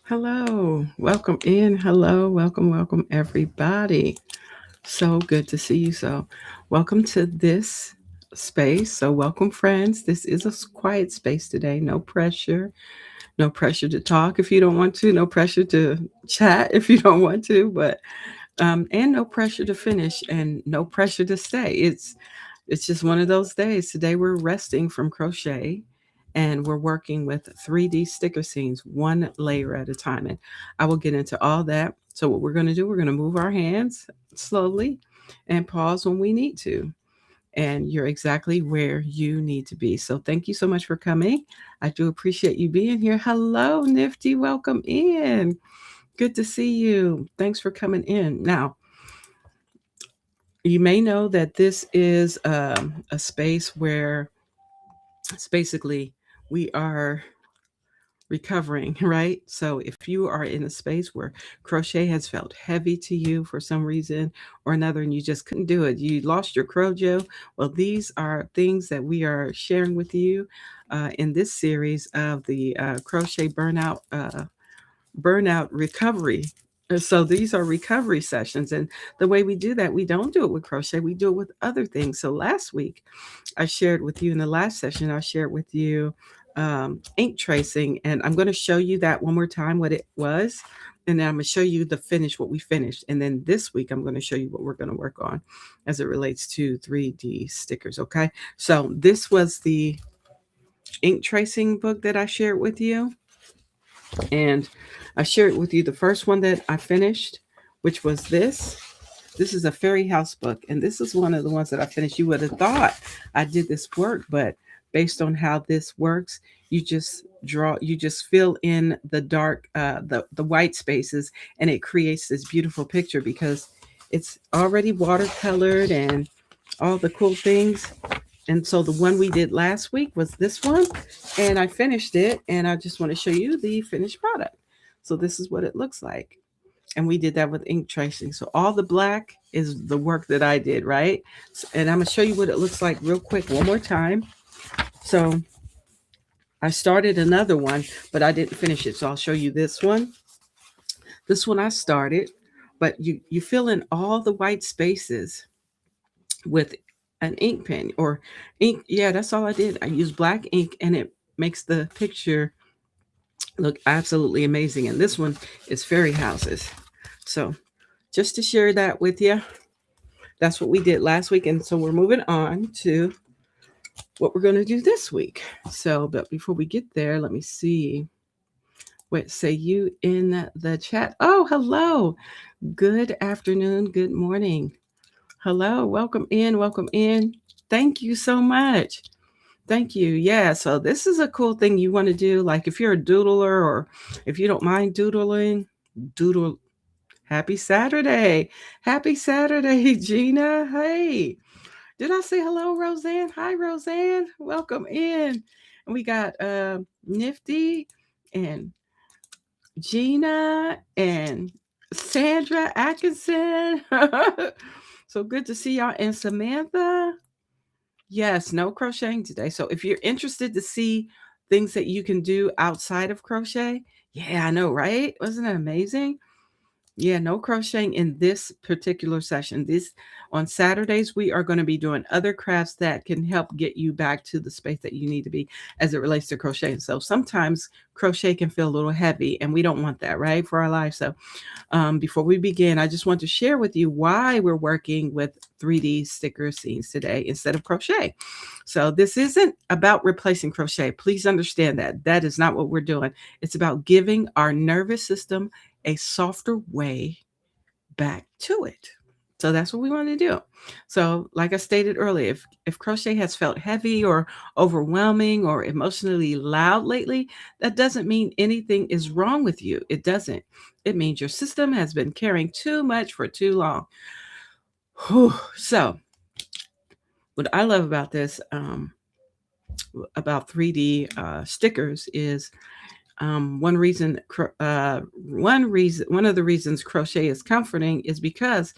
Hello, welcome in. Hello, welcome everybody. So good to see you. So, welcome to this space. So, welcome, friends. This is a quiet space today. No pressure. No pressure to talk if you don't want to. No pressure to chat if you don't want to. And no pressure to finish, and no pressure to stay. It's just one of those days. Today we're resting from crochet and we're working with 3D sticker scenes, one layer at a time. And I will get into all that. So, what we're going to do, we're going to move our hands slowly and pause when we need to. And you're exactly where you need to be. So, thank you so much for coming. I do appreciate you being here. Hello, Nifty. Welcome in. Good to see you. Thanks for coming in. Now, you may know that this is a space where it's basically we are recovering, right? So if you are in a space where crochet has felt heavy to you for some reason or another and you just couldn't do it, you lost your crojo, well, these are things that we are sharing with you in this series of the Crochet Burnout Recovery. So these are recovery sessions, and the way we do that, we don't do it with crochet, we do it with other things. So last week I shared with you in the last session, I shared with you ink tracing, and I'm going to show you that one more time what it was, and then I'm going to show you the finish, what we finished, and then this week I'm going to show you what we're going to work on as it relates to 3D stickers. Okay, so this was the ink tracing book that I shared with you, and I shared with you the first one that I finished, which was this. This is a fairy house book, and this is one of the ones that I finished. You would have thought I did this work, but based on how this works, you just fill in the dark, the white spaces, and it creates this beautiful picture because it's already watercolored and all the cool things. And so the one we did last week was this one, and I finished it, and I just want to show you the finished product. So this is what it looks like. And we did that with ink tracing. So all the black is the work that I did, right? And I'm going to show you what it looks like real quick one more time. So I started another one, but I didn't finish it. So I'll show you this one. This one I started, but you fill in all the white spaces with an ink pen or ink. Yeah, that's all I did. I used black ink and it makes the picture look absolutely amazing. And this one is fairy houses. So just to share that with you, that's what we did last week. And so we're moving on to what we're going to do this week. So, but before we get there, let me see. What say you in the chat? Oh, hello. Good afternoon. Good morning. Hello. Welcome in. Welcome in. Thank you so much. Thank you. Yeah. So this is a cool thing you want to do. Like if you're a doodler or if you don't mind doodling, doodle. Happy Saturday. Happy Saturday, Gina. Hey. Did I say hello, Roseanne? Hi, Roseanne. Welcome in. And we got Nifty and Gina and Sandra Atkinson. So good to see y'all. And Samantha. Yes, no crocheting today. So if you're interested to see things that you can do outside of crochet, yeah, I know, right? Wasn't that amazing? Yeah, no crocheting in this particular session. This on Saturdays we are going to be doing other crafts that can help get you back to the space that you need to be as it relates to crocheting. So sometimes crochet can feel a little heavy and we don't want that, right? For our lives. So before we begin, I just want to share with you why we're working with 3D sticker scenes today instead of crochet. So this isn't about replacing crochet. Please understand that. That is not what we're doing. It's about giving our nervous system a softer way back to it. So that's what we want to do. So, like I stated earlier, if crochet has felt heavy or overwhelming or emotionally loud lately, that doesn't mean anything is wrong with you. It doesn't. It means your system has been carrying too much for too long. Whew. So, what I love about this, about 3D stickers, is one reason, one of the reasons crochet is comforting is because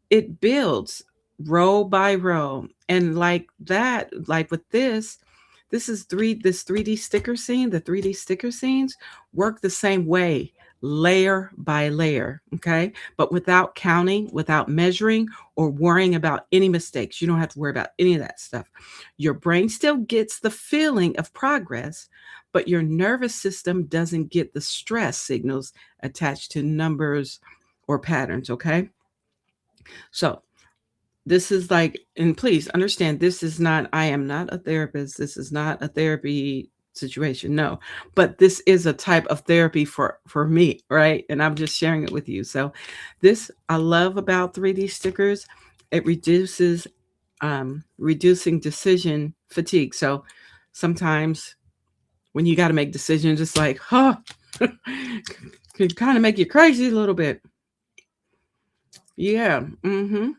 it builds row by row, and like that, like with this is this 3D sticker scene. The 3D sticker scenes work the same way. layer by layer, okay? But without counting, without measuring, or worrying about any mistakes. You don't have to worry about any of that stuff. Your brain still gets the feeling of progress, but your nervous system doesn't get the stress signals attached to numbers or patterns, okay? So, this is like, and please understand, this is not, I am not a therapist. This is not a therapy situation. No, but this is a type of therapy for me, right? And I'm just sharing it with you. So this I love about 3D stickers. It reduces reducing decision fatigue. So sometimes when you got to make decisions, it's like, huh, could kind of make you crazy a little bit. Yeah. Mm-hmm.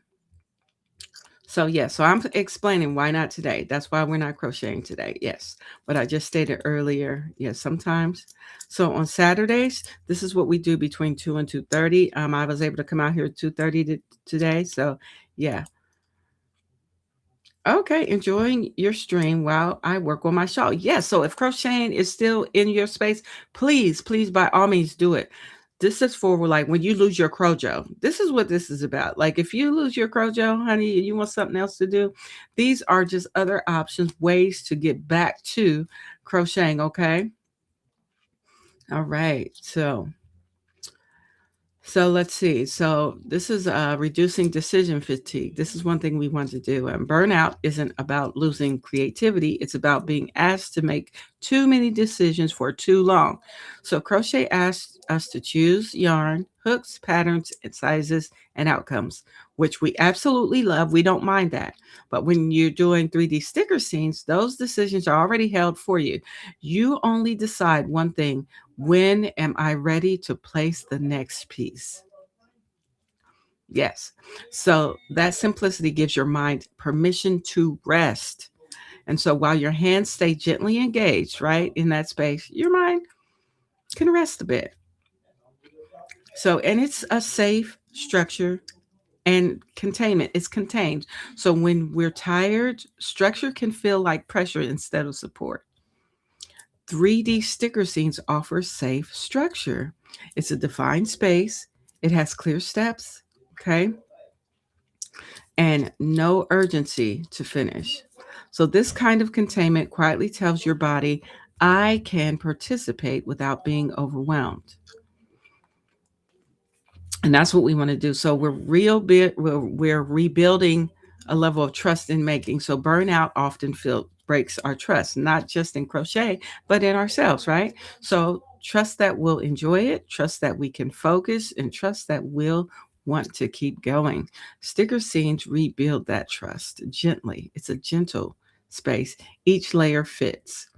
So yeah, so I'm explaining why not today. That's why we're not crocheting today. Yes. But I just stated earlier, yes, sometimes. So on Saturdays, this is what we do between 2 and 2:30. I was able to come out here at 2:30 today. So yeah, okay, enjoying your stream while I work on my shawl. Yes, so if crocheting is still in your space, please, by all means, do it. This is for like when you lose your crojo. This is what this is about. Like if you lose your crojo, honey, you want something else to do. These are just other options, ways to get back to crocheting. Okay. All right. So let's see. So this is reducing decision fatigue. This is one thing we want to do. And burnout isn't about losing creativity. It's about being asked to make too many decisions for too long. So crochet asks us to choose yarn, hooks, patterns, and sizes, and outcomes, which we absolutely love. We don't mind that. But when you're doing 3D sticker scenes, those decisions are already held for you. You only decide one thing: when am I ready to place the next piece? Yes. So that simplicity gives your mind permission to rest. And so while your hands stay gently engaged, right, in that space, your mind can rest a bit. So, and it's a safe structure and containment. It's contained. So when we're tired, structure can feel like pressure instead of support. 3D sticker scenes offer safe structure. It's a defined space, it has clear steps, okay, and no urgency to finish. So, this kind of containment quietly tells your body, I can participate without being overwhelmed. And that's what we want to do. So we're rebuilding a level of trust in making. So burnout often breaks our trust, not just in crochet, but in ourselves, right? So trust that we'll enjoy it, trust that we can focus, and trust that we'll want to keep going. Sticker scenes rebuild that trust gently. It's a gentle space. Each layer fits.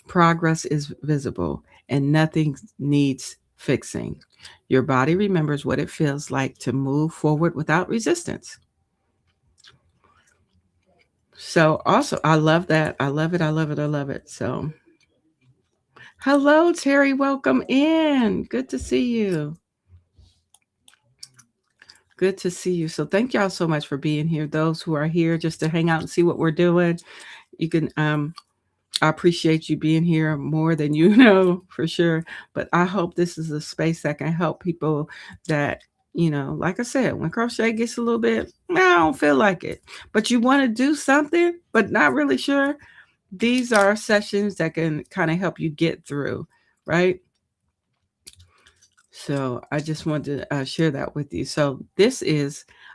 Progress is visible and nothing needs fixing. Your body remembers what it feels like to move forward without resistance. So, also, I love that. I love it. I love it. I love it. So, hello, Terry. Welcome in. Good to see you. Good to see you. So, thank y'all so much for being here. Those who are here just to hang out and see what we're doing, you can I appreciate you being here more than you know for sure. But I hope this is a space that can help people that, like I said, when crochet gets a little bit, I don't feel like it, but you want to do something, but not really sure. These are sessions that can kind of help you get through, right? So I just wanted to share that with you. So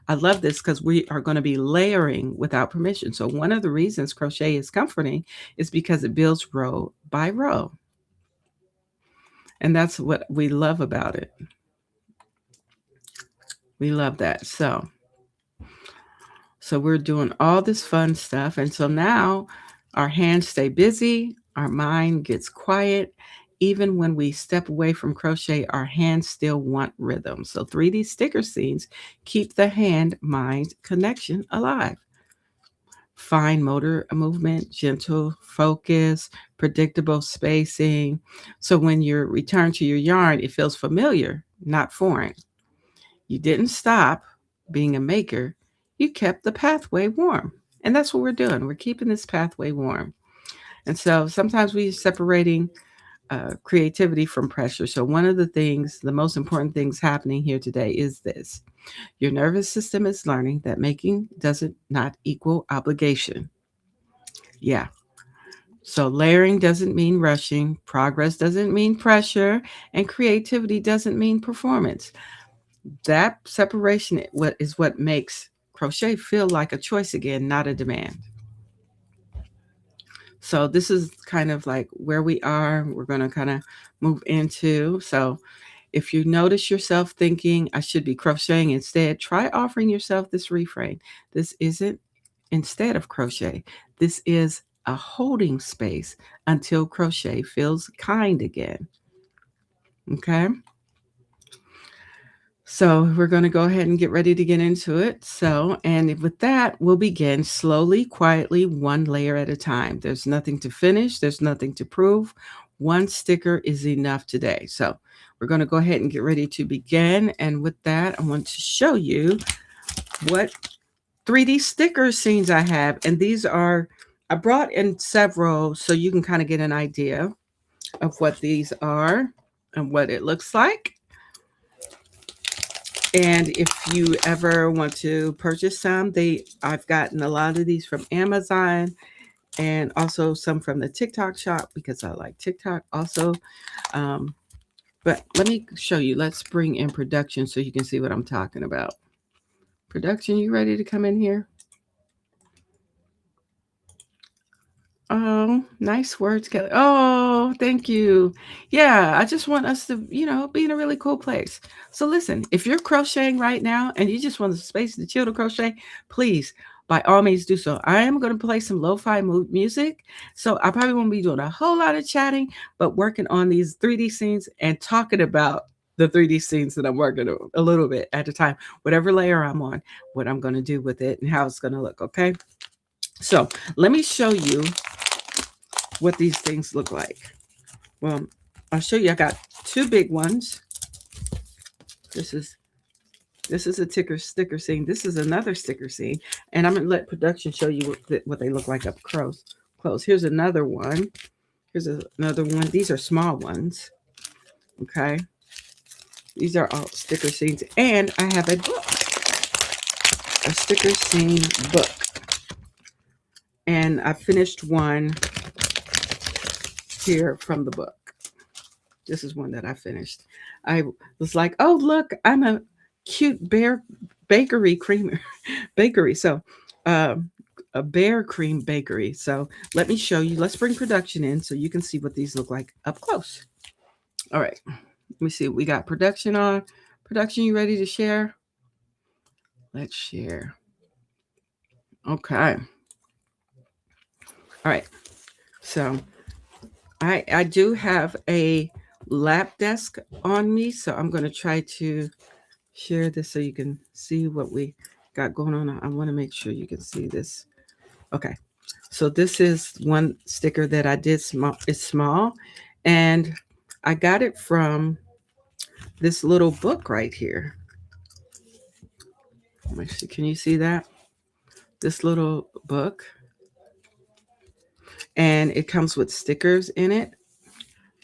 I love this because we are going to be layering without permission. So one of the reasons crochet is comforting is because it builds row by row. And that's what we love about it. We love that. So we're doing all this fun stuff. And so now our hands stay busy, our mind gets quiet. Even when we step away from crochet, our hands still want rhythm. So 3D sticker scenes keep the hand mind connection alive. Fine motor movement, gentle focus, predictable spacing. So when you return to your yarn, it feels familiar, not foreign. You didn't stop being a maker, you kept the pathway warm. And that's what we're doing. We're keeping this pathway warm. And so sometimes we're separating creativity from pressure. So, one of the things, the most important things happening here today is this: your nervous system is learning that making doesn't not equal obligation. Yeah. So, layering doesn't mean rushing, progress doesn't mean pressure, and creativity doesn't mean performance. That separation is what makes crochet feel like a choice again, not a demand. So this is kind of like where we are. We're going to kind of move into. So if you notice yourself thinking, I should be crocheting instead, try offering yourself this refrain. This isn't instead of crochet. This is a holding space until crochet feels kind again. Okay. So we're going to go ahead and get ready to get into it. So, and with that, we'll begin slowly, quietly, one layer at a time. There's nothing to finish. There's nothing to prove. One sticker is enough today. So we're going to go ahead and get ready to begin. And with that, I want to show you what 3D sticker scenes I have. And these are, I brought in several so you can kind of get an idea of what these are and what it looks like. And if you ever want to purchase some, I've gotten a lot of these from Amazon and also some from the TikTok shop because I like TikTok also. Um, but let me show you. Let's bring in production so you can see what I'm talking about. Production, you ready to come in here? Oh, nice words, Kelly. Oh, thank you. Yeah, I just want us to, be in a really cool place. So listen, if you're crocheting right now and you just want the space to chill to crochet, please, by all means, do so. I am going to play some lo-fi music. So I probably won't be doing a whole lot of chatting, but working on these 3D scenes and talking about the 3D scenes that I'm working on a little bit at a time, whatever layer I'm on, what I'm going to do with it and how it's going to look. Okay. So let me show you what these things look like. Well, I'll show you. I got two big ones. This is a sticker scene. This is another sticker scene, and I'm gonna let production show you what they look like up close. Here's another one. Here's another one. These are small ones. Okay, these are all sticker scenes, and I have a book, a sticker scene book, and I finished one here from the book. This is one that I finished. I was like, oh, look, I'm a cute bear bakery creamer bakery. So, a bear cream bakery. So let me show you. Let's bring production in so you can see what these look like up close. All right. Let me see. We got production on. Production, you ready to share? Let's share. Okay. All right. So I do have a lap desk on me, so I'm going to try to share this so you can see what we got going on. I want to make sure you can see this. Okay. So this is one sticker that I did small. It's small, and I got it from this little book right here. Can you see that? This little book, and it comes with stickers in it.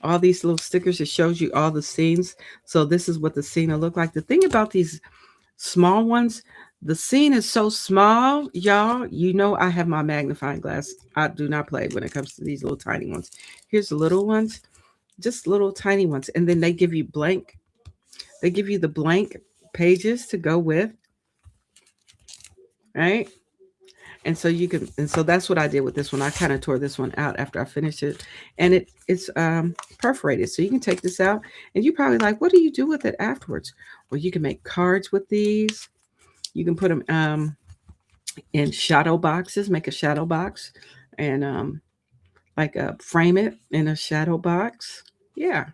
All these little stickers, it shows you all the scenes. So this is what the scene will look like. The thing about these small ones, the scene is so small, y'all. You know I have my magnifying glass. I do not play when it comes to these little tiny ones. Here's the little ones, just little tiny ones. And then they give you the blank pages to go with, right? And so that's what I did with this one. I kind of tore this one out after I finished it, and it's perforated, so you can take this out. And you probably like, what do you do with it afterwards? Well, you can make cards with these. You can put them in shadow boxes. Make a shadow box, and frame it in a shadow box. Yeah,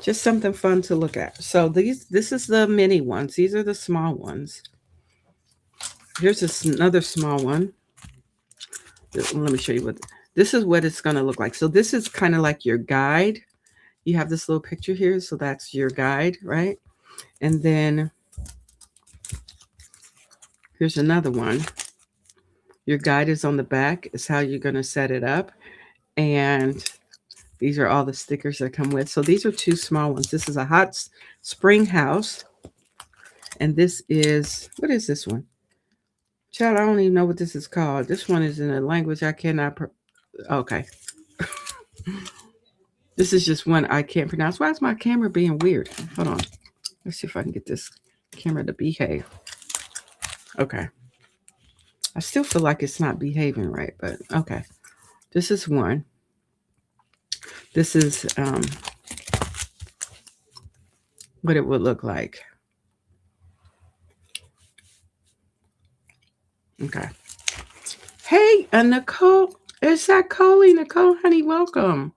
just something fun to look at. So this is the mini ones. These are the small ones. Here's another small one. Let me show you this is what it's going to look like. So this is kind of like your guide. You have this little picture here, so that's your guide, right? And then here's another one. Your guide is on the back. Is how you're going to set it up. And These are all the stickers that come with. So these are 2 small ones. This is a hot spring house. And this is, what is this one? Child, I don't even know what this is called. This one is in a language I cannot. Okay. This is just one I can't pronounce. Why is my camera being weird? Hold on. Let's see if I can get this camera to behave. Okay. I still feel like it's not behaving right, but okay. This is one. This is what it would look like. Okay. Hey, Nicole. Is that Coley? Nicole, honey, welcome.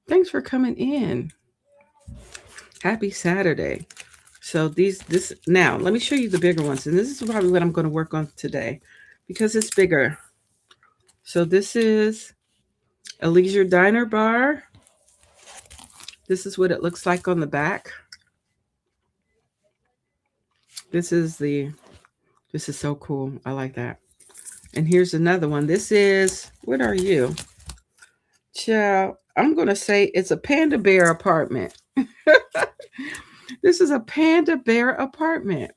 Thanks for coming in. Happy Saturday. So this now, let me show you the bigger ones. And this is probably what I'm going to work on today because it's bigger. So this is a leisure diner bar. This is what it looks like on the back. This is so cool. I like that. And here's another one. This is, what are you? Child, I'm going to say it's a panda bear apartment. This is a panda bear apartment.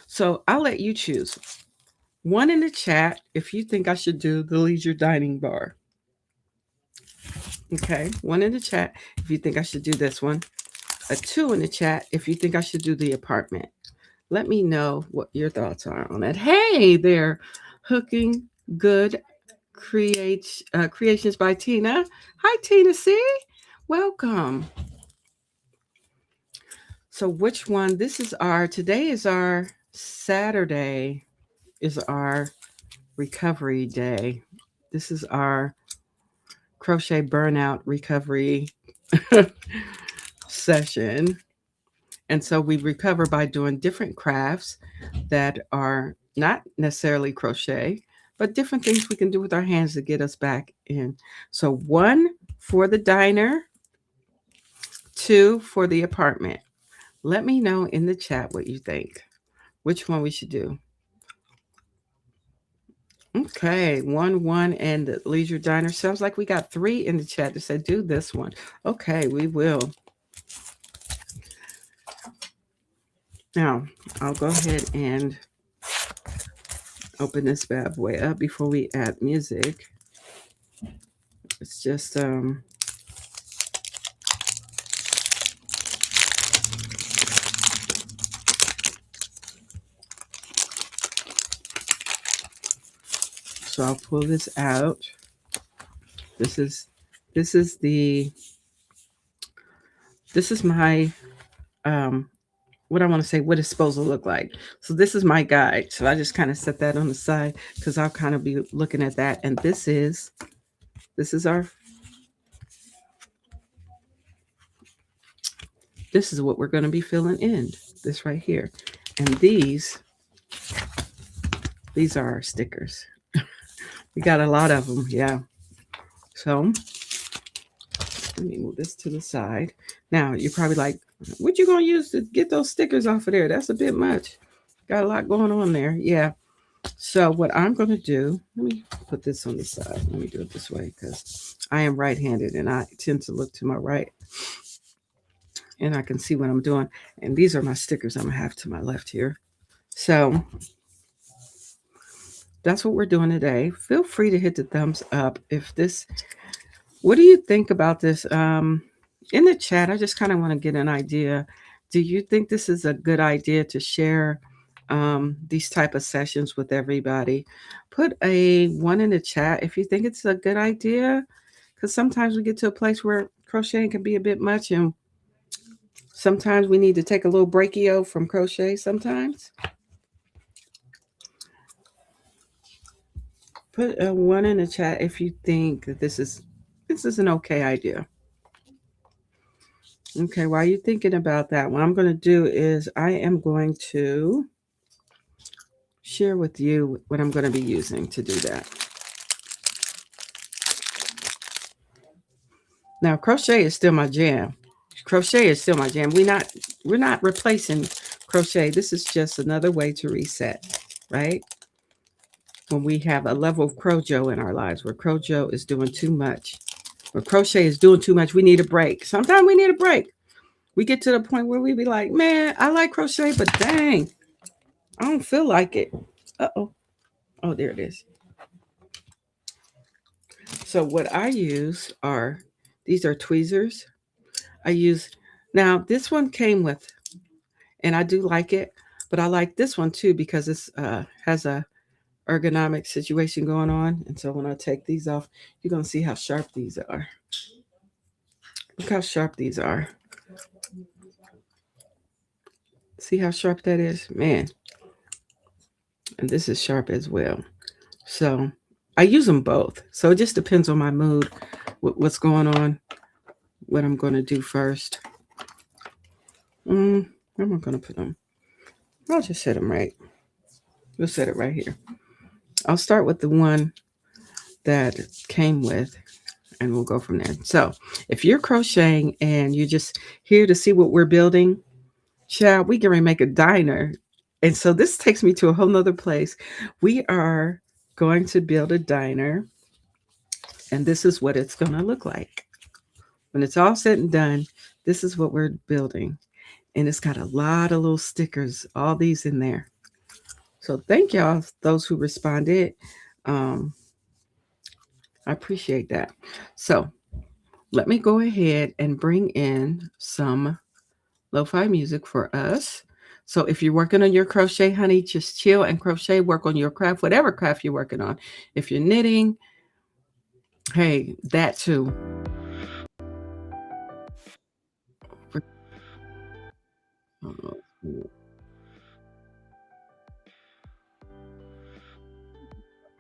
So I'll let you choose. One in the chat if you think I should do the leisure dining bar. Okay, one in the chat if you think I should do this one. A 2 in the chat if you think I should do the apartment. Let me know what your thoughts are on it. Hey there, Hooking Good Creations by Tina. Hi, Tina C. Welcome. So which one? Today is our Saturday, is our recovery day. This is our Crochet Burnout recovery session. And so we recover by doing different crafts that are not necessarily crochet, but different things we can do with our hands to get us back in. So 1 for the diner, 2 for the apartment. Let me know in the chat what you think, which one we should do. Okay, 1, and the leisure diner. Sounds like we got 3 in the chat that said do this one. Okay, we will. Now, I'll go ahead and open this bad boy up before we add music. It's just so I'll pull this out. This is my what I want to say, what it's supposed to look like. So this is my guide. So I just kind of set that on the side because I'll kind of be looking at that. And this is what we're going to be filling in, this right here. And these are our stickers. We got a lot of them. Yeah. So let me move this to the side. Now you're probably like, what you going to use to get those stickers off of there? That's a bit much. Got a lot going on there. Yeah. So what I'm going to do, let me put this on the side. Let me do it this way because I am right-handed and I tend to look to my right. And I can see what I'm doing. And these are my stickers I'm going to have to my left here. So that's what we're doing today. Feel free to hit the thumbs up if this, what do you think about this? In the chat, I just kind of want to get an idea. Do you think this is a good idea to share these type of sessions with everybody? Put a 1 in the chat if you think it's a good idea, because sometimes we get to a place where crocheting can be a bit much, and sometimes we need to take a little breakio from crochet sometimes. Put a 1 in the chat if you think that this is an okay idea. Okay, while you're thinking about that, what I'm going to do is I am going to share with you what I'm going to be using to do that. Now, crochet is still my jam. Crochet is still my jam. We're not replacing crochet. This is just another way to reset, right? When we have a level of crojo in our lives where crojo is doing too much, But crochet is doing too much. We need a break. Sometimes we need a break. We get to the point where we be like, man, I like crochet, but dang, I don't feel like it. Uh-oh. Oh, there it is. So what I use are, these are tweezers. I use, now this one came with, and I do like it, but I like this one too because it's has a ergonomic situation going on. And so when I take these off, you're going to see how sharp these are. Look how sharp these are. See how sharp that is? Man. And this is sharp as well. So I use them both. So it just depends on my mood, what's going on, what I'm going to do first. Where am I going to put them? I'll just set them right. We'll set it right here. I'll start with the one that came with, and we'll go from there. So if you're crocheting and you're just here to see what we're building, child, we can make a diner. And so this takes me to a whole nother place. We are going to build a diner, and this is what it's going to look like. When it's all said and done, this is what we're building. And it's got a lot of little stickers, all these in there. So thank y'all, those who responded. I appreciate that. So let me go ahead and bring in some lo-fi music for us. So if you're working on your crochet, honey, just chill and crochet, work on your craft, whatever craft you're working on. If you're knitting, hey, that too.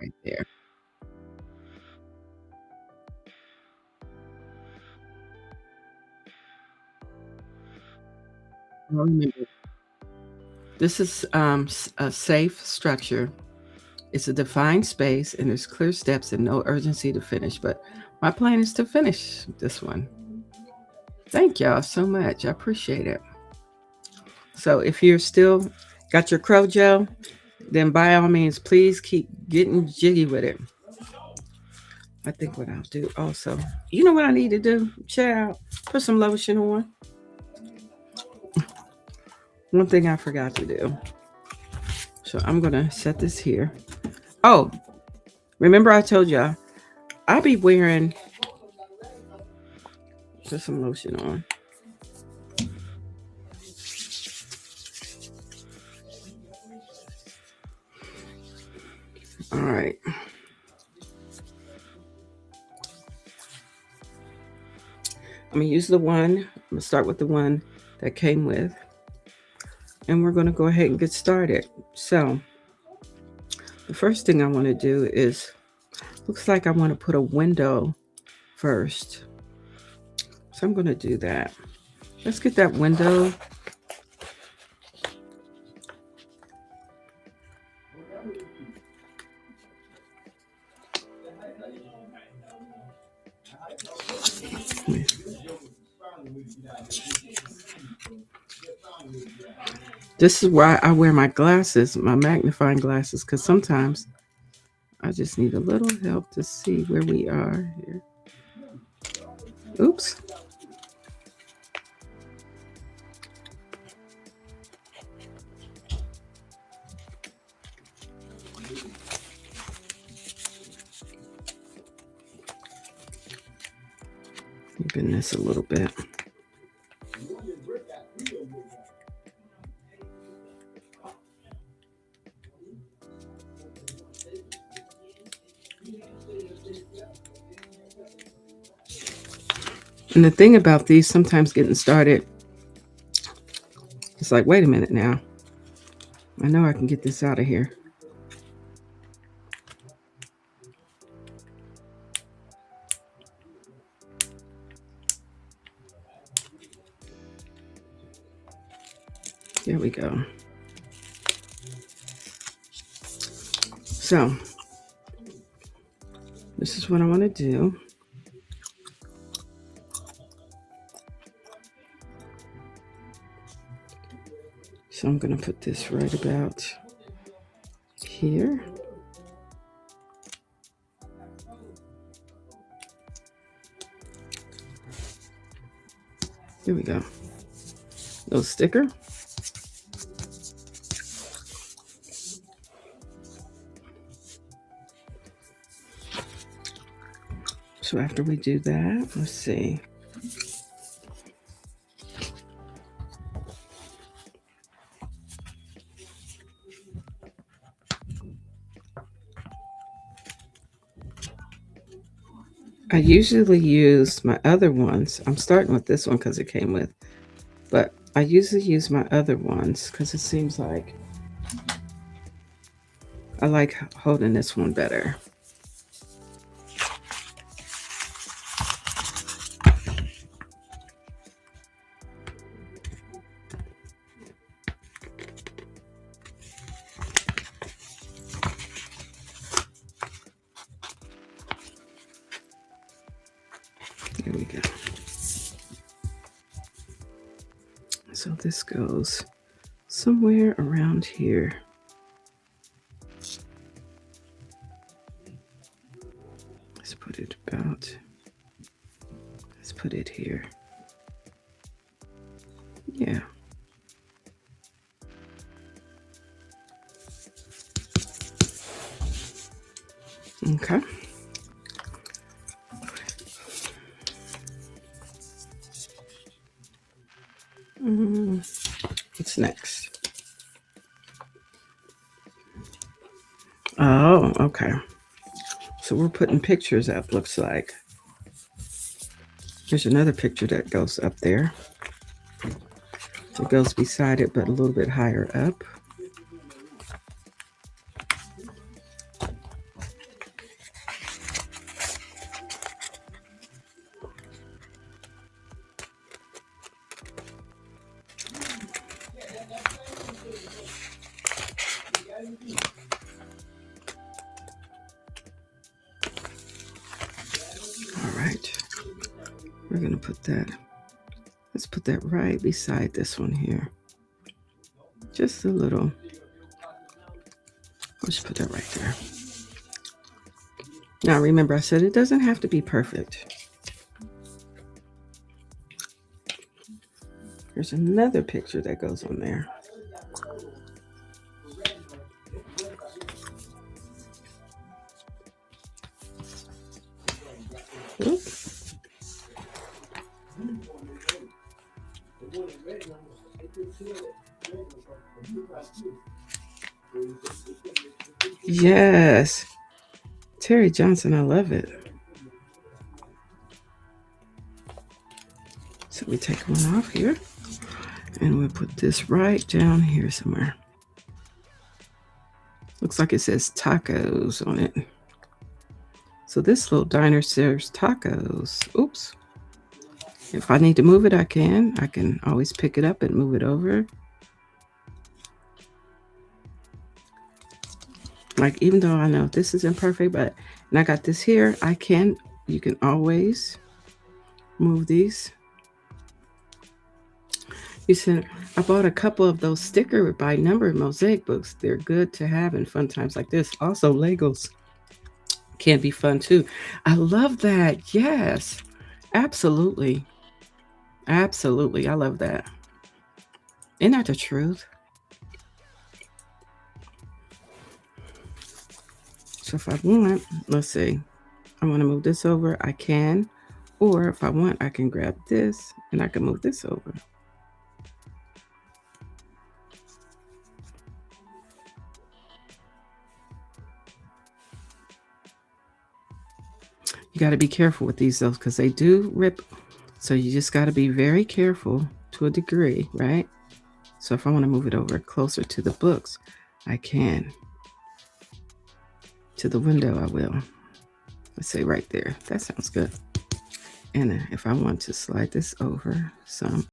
Right there. Remember, this is a safe structure. It's a defined space, and there's clear steps and no urgency to finish. But my plan is to finish this one. Thank y'all so much. I appreciate it. So if you're still got your Crojo, then by all means, please keep getting jiggy with it. I think what I'll do also, you know what I need to do? Child, put some lotion on. One thing I forgot to do. So I'm going to set this here. Oh, remember I told y'all, I'll be wearing, put some lotion on. All right. I'm going to use the one, I'm going to start with the one that came with, and we're going to go ahead and get started. So the first thing I want to do is, looks like I want to put a window first. So I'm going to do that. Let's get that window. This is why I wear my glasses, my magnifying glasses, because sometimes I just need a little help to see where we are here. Oops. Bend this a little bit. And the thing about these, sometimes getting started, it's like, wait a minute now. I know I can get this out of here. There we go. So this is what I want to do. So I'm going to put this right about here. Here we go. Little sticker. So after we do that, let's see. I usually use my other ones. I'm starting with this one because it came with, but I usually use my other ones because it seems like I like holding this one better. Here we go. So this goes somewhere around here. Let's put it about, let's put it here. Yeah. Okay. What's next? Oh, okay. So we're putting pictures up, looks like. Here's another picture that goes up there. So it goes beside it, but a little bit higher up. All right. We're going to put that, let's put that right beside this one here. Just a little. Let's put that right there. Now remember, I said it doesn't have to be perfect. There's another picture that goes on there. Oops. Yes. Terry Johnson, I love it. So we take one off here and we'll put this right down here somewhere. Looks like it says tacos on it. So this little diner serves tacos. Oops. If I need to move it, I can. I can always pick it up and move it over. Like, even though I know this isn't perfect, but, and I got this here, you can always move these. You said, I bought a couple of those sticker by number mosaic books. They're good to have in fun times like this. Also, Legos can be fun too. I love that. Yes, absolutely. Absolutely. I love that. Isn't that the truth? So if I want, let's see, I want to move this over, I can. Or if I want, I can grab this and I can move this over. You got to be careful with these though, because they do rip. So you just got to be very careful to a degree, right? So if I want to move it over closer to the books, I can. To the window, I will. Let's say right there. That sounds good. And if I want to slide this over some.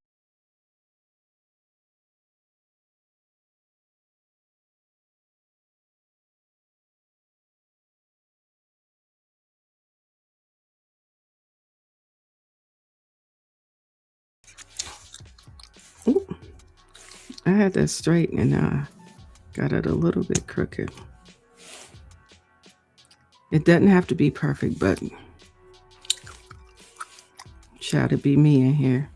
Ooh, I had that straight and got it a little bit crooked. It doesn't have to be perfect, but try to be me in here.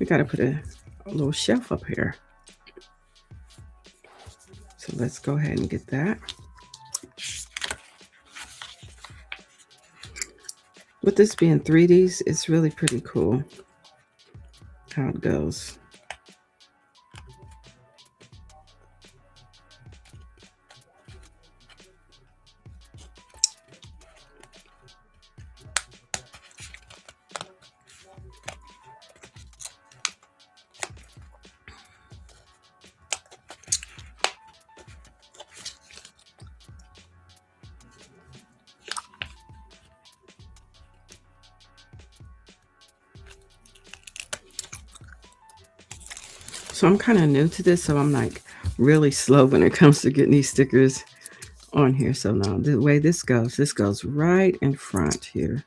We got to put a little shelf up here. So let's go ahead and get that. With this being 3Ds, it's really pretty cool how it goes. So I'm kind of new to this, so I'm like really slow when it comes to getting these stickers on here. So now the way this goes right in front here.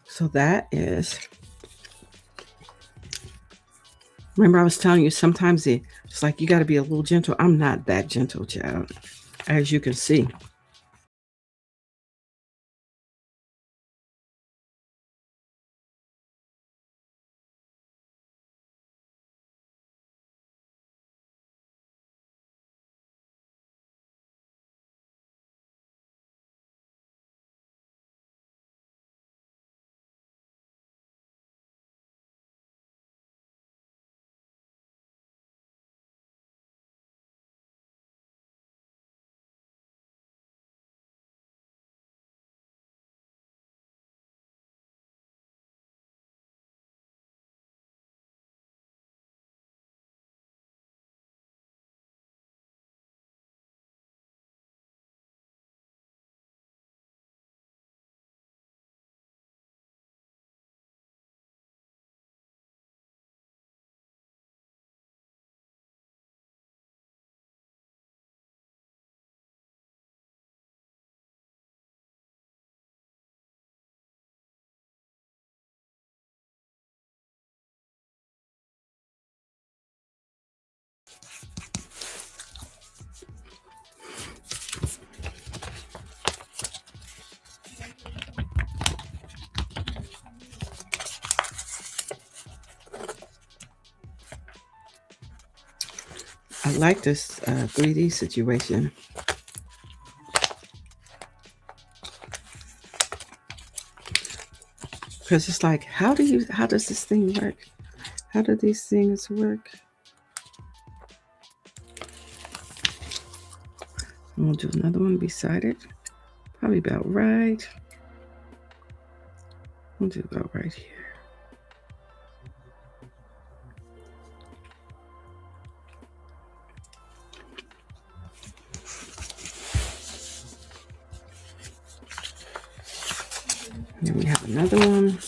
So that is, remember I was telling you sometimes it's like you got to be a little gentle. I'm not that gentle, child, as you can see. I like this 3D situation. Because it's like, how does this thing work? How do these things work? And we'll do another one beside it. Probably about right. We'll do about right here. And then we have another one.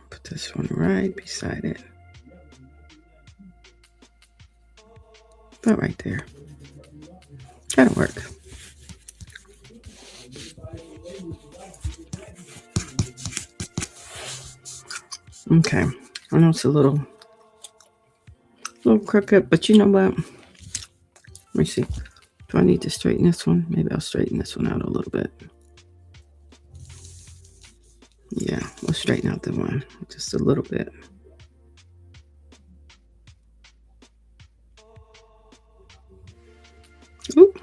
Put this one right beside it. About right there. That'll work. Okay. I know it's a little crooked, but you know what? Let me see. Do I need to straighten this one? Maybe I'll straighten this one out a little bit. Yeah, we'll straighten out the one just a little bit. Oop.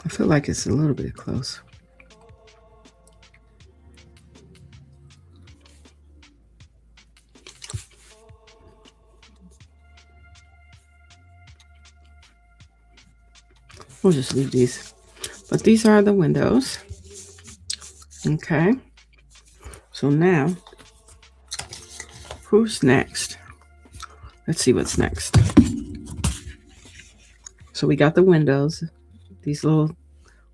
I feel like it's a little bit close. We'll just leave these. But these are the windows. Okay. So now, who's next? Let's see what's next. So we got the windows, these little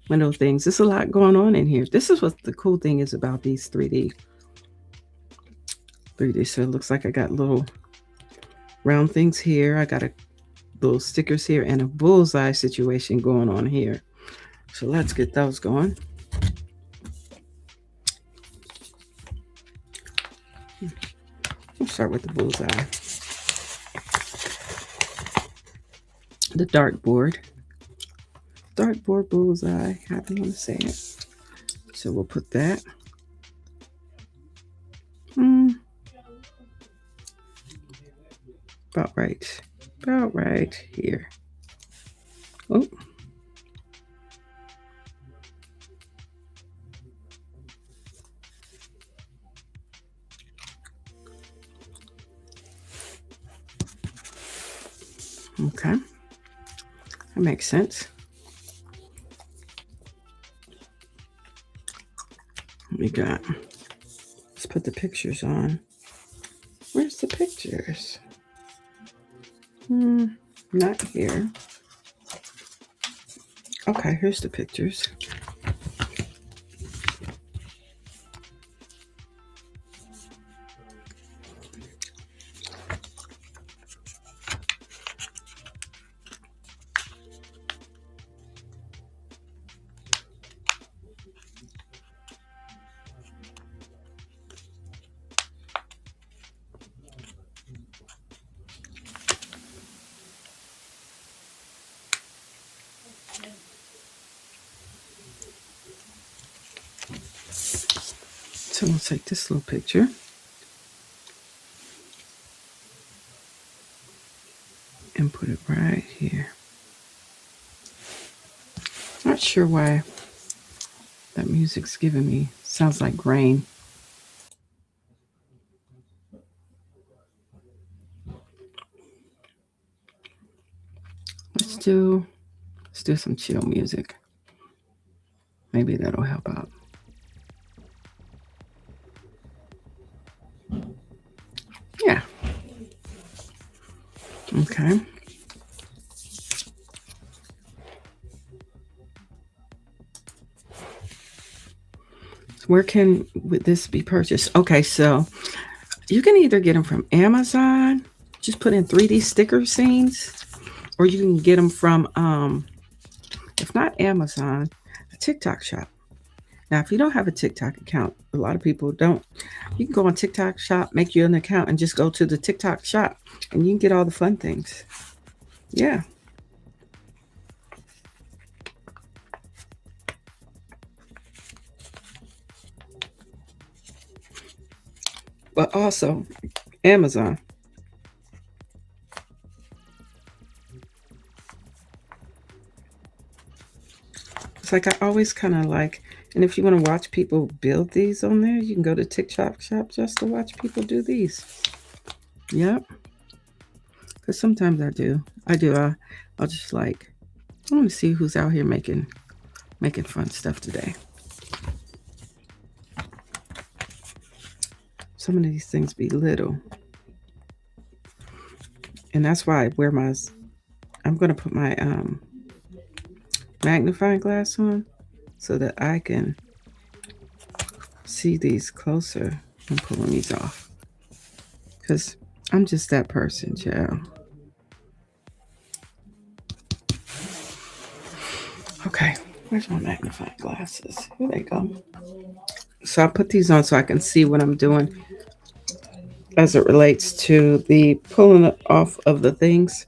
window things. There's a lot going on in here. This is what the cool thing is about these 3D. So it looks like I got little round things here. I got a little stickers here and a bullseye situation going on here. So let's get those going. We'll start with the bullseye. The dartboard. Dartboard bullseye, however you want to say it. So we'll put that. About right here. Oh. Okay. That makes sense. We got, let's put the pictures on. Where's the pictures? Not here. Okay, here's the pictures. So we'll take this little picture and put it right here. Not sure why that music's giving me, sounds like rain. Let's do some chill music. Maybe that'll help out. Yeah. Okay. So where can this be purchased? Okay, so you can either get them from Amazon, just put in 3D sticker scenes, or you can get them from, if not Amazon, a TikTok shop. Now, if you don't have a TikTok account, a lot of people don't, you can go on TikTok shop, make you an account, and just go to the TikTok shop, and you can get all the fun things. Yeah. But also Amazon. It's like I always kind of like, and if you want to watch people build these on there, you can go to TikTok shop just to watch people do these. Yep. Because sometimes I do. I'll just like, I want to see who's out here making fun stuff today. Some of these things be little. And that's why I wear I'm going to put my magnifying glass on so that I can see these closer and pulling these off. Because I'm just that person, child. Okay, Where's my magnifying glasses? Here they go. So I put these on so I can see what I'm doing as it relates to the pulling it off of the things.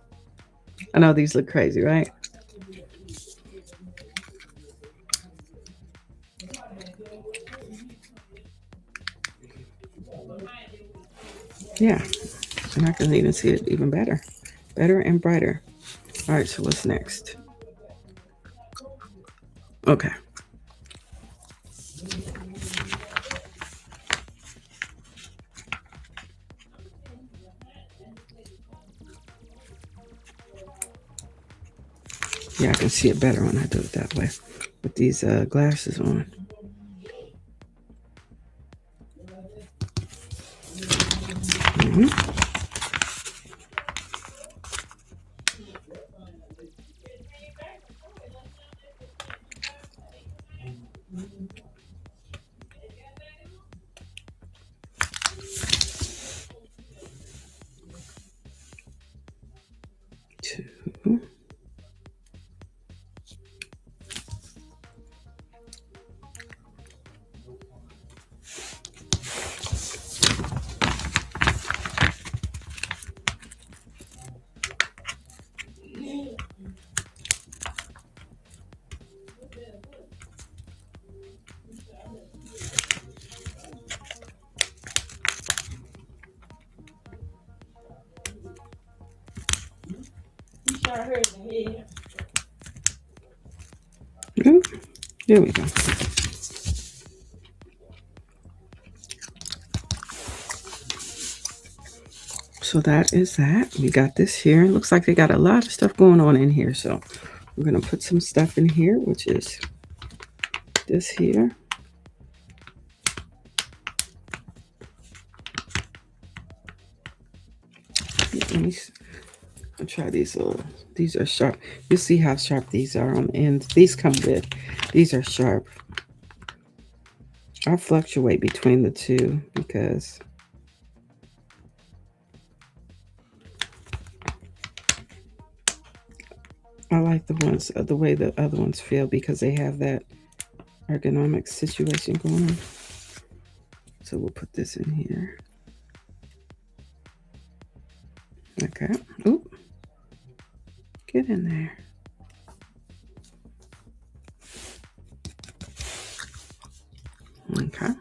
I know these look crazy, right? Yeah, and I can even see it even better. Better and brighter. All right, so what's next? Okay. Yeah, I can see it better when I do it that way with these glasses on. Mm-hmm. 2. Ooh, there we go. So that is that. We got this here. It looks like they got a lot of stuff going on in here. So we're going to put some stuff in here, which is this here. Let me I'll try these little. These are sharp. You'll see how sharp these are on the ends. These come with. These are sharp. I fluctuate between the two because I like the ones the way the other ones feel because they have that ergonomic situation going on. So we'll put this in here. Okay. Oop. Get in there. Okay.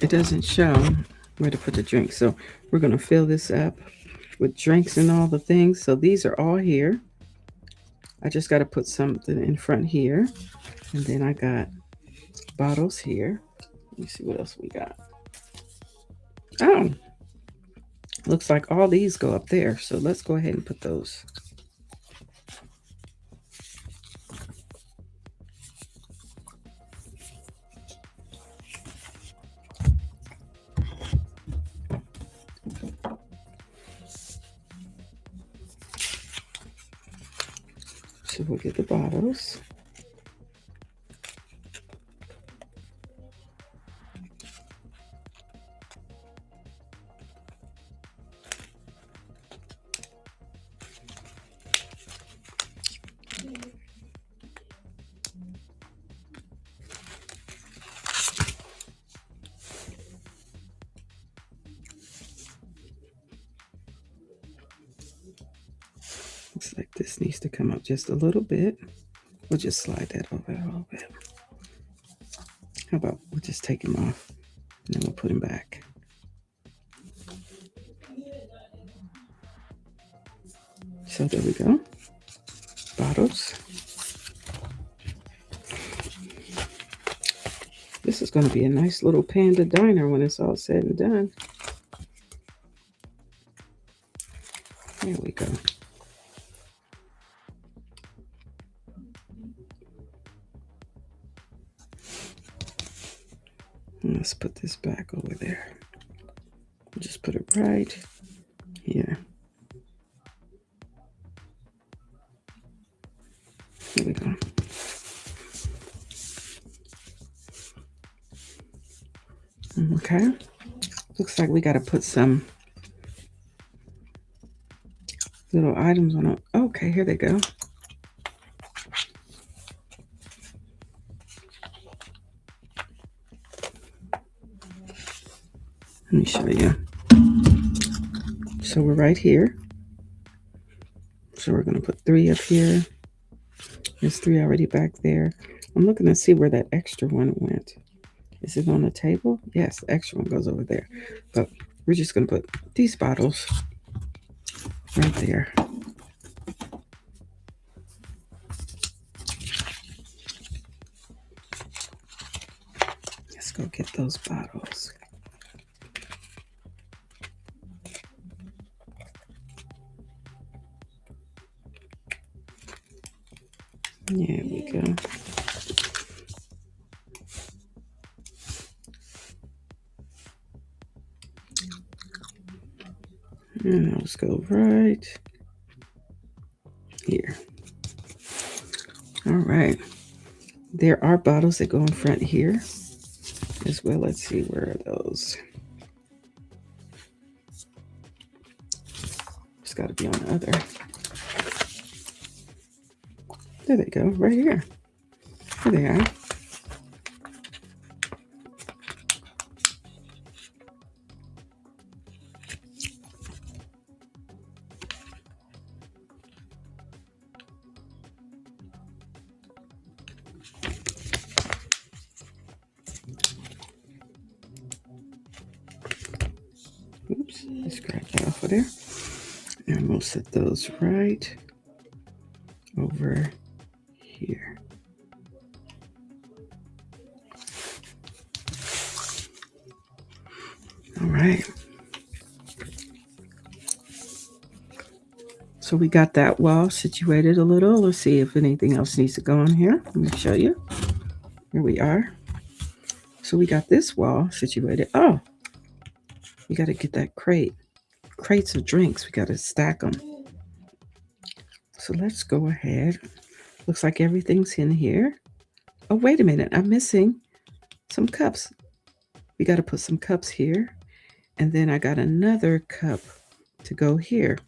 It doesn't show where to put the drink. So we're going to fill this up with drinks and all the things. So these are all here. I just got to put something in front here. And then I got bottles here. Let me see what else we got. Oh, looks like all these go up there. So let's go ahead and put those. So we'll get the bottles. Looks like this needs to come up just a little bit. We'll just slide that over a little bit. How about we'll just take him off and then we'll put him back. So there we go. Bottles. This is going to be a nice little panda diner when it's all said and done. There we go. Let's put this back over there. Just put it right here. Okay. Looks like we got to put some little items on it. Okay, here they go. Let me show you. So we're right here. So we're going to put 3 up here. There's 3 already back there. I'm looking to see where that extra one went. Is it on the table? Yes, the extra one goes over there. But we're just going to put these bottles right there. Let's go get those bottles. There we go. And let's go right here. All right. There are bottles that go in front here as well. Let's see, where are those? It's got to be on the other. There they go, right here. There they are. Oops, let's grab that off of there. And we'll set those right over here. All right. So we got that wall situated a little. Let's see if anything else needs to go on here. Let me show you. Here we are. So we got this wall situated. Oh, we got to get that crates of drinks. We got to stack them. So let's go ahead. Looks like everything's in here. Oh, wait a minute. I'm missing some cups. We got to put some cups here. And then I got another cup to go here.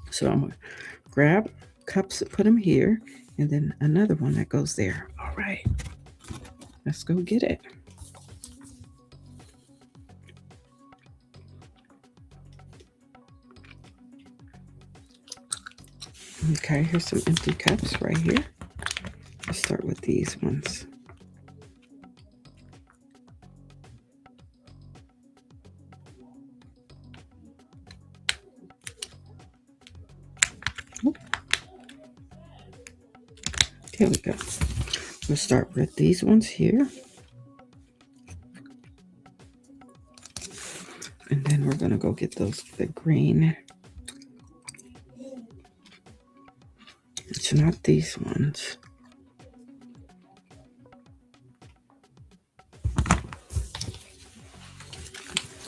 So I'm going to grab cups and put them here. And then another one that goes there. All right. Let's go get it. Okay, here's some empty cups right here. Let's start with these ones. Here we go. We'll start with these ones here. And then we're going to go get the green. It's not these ones.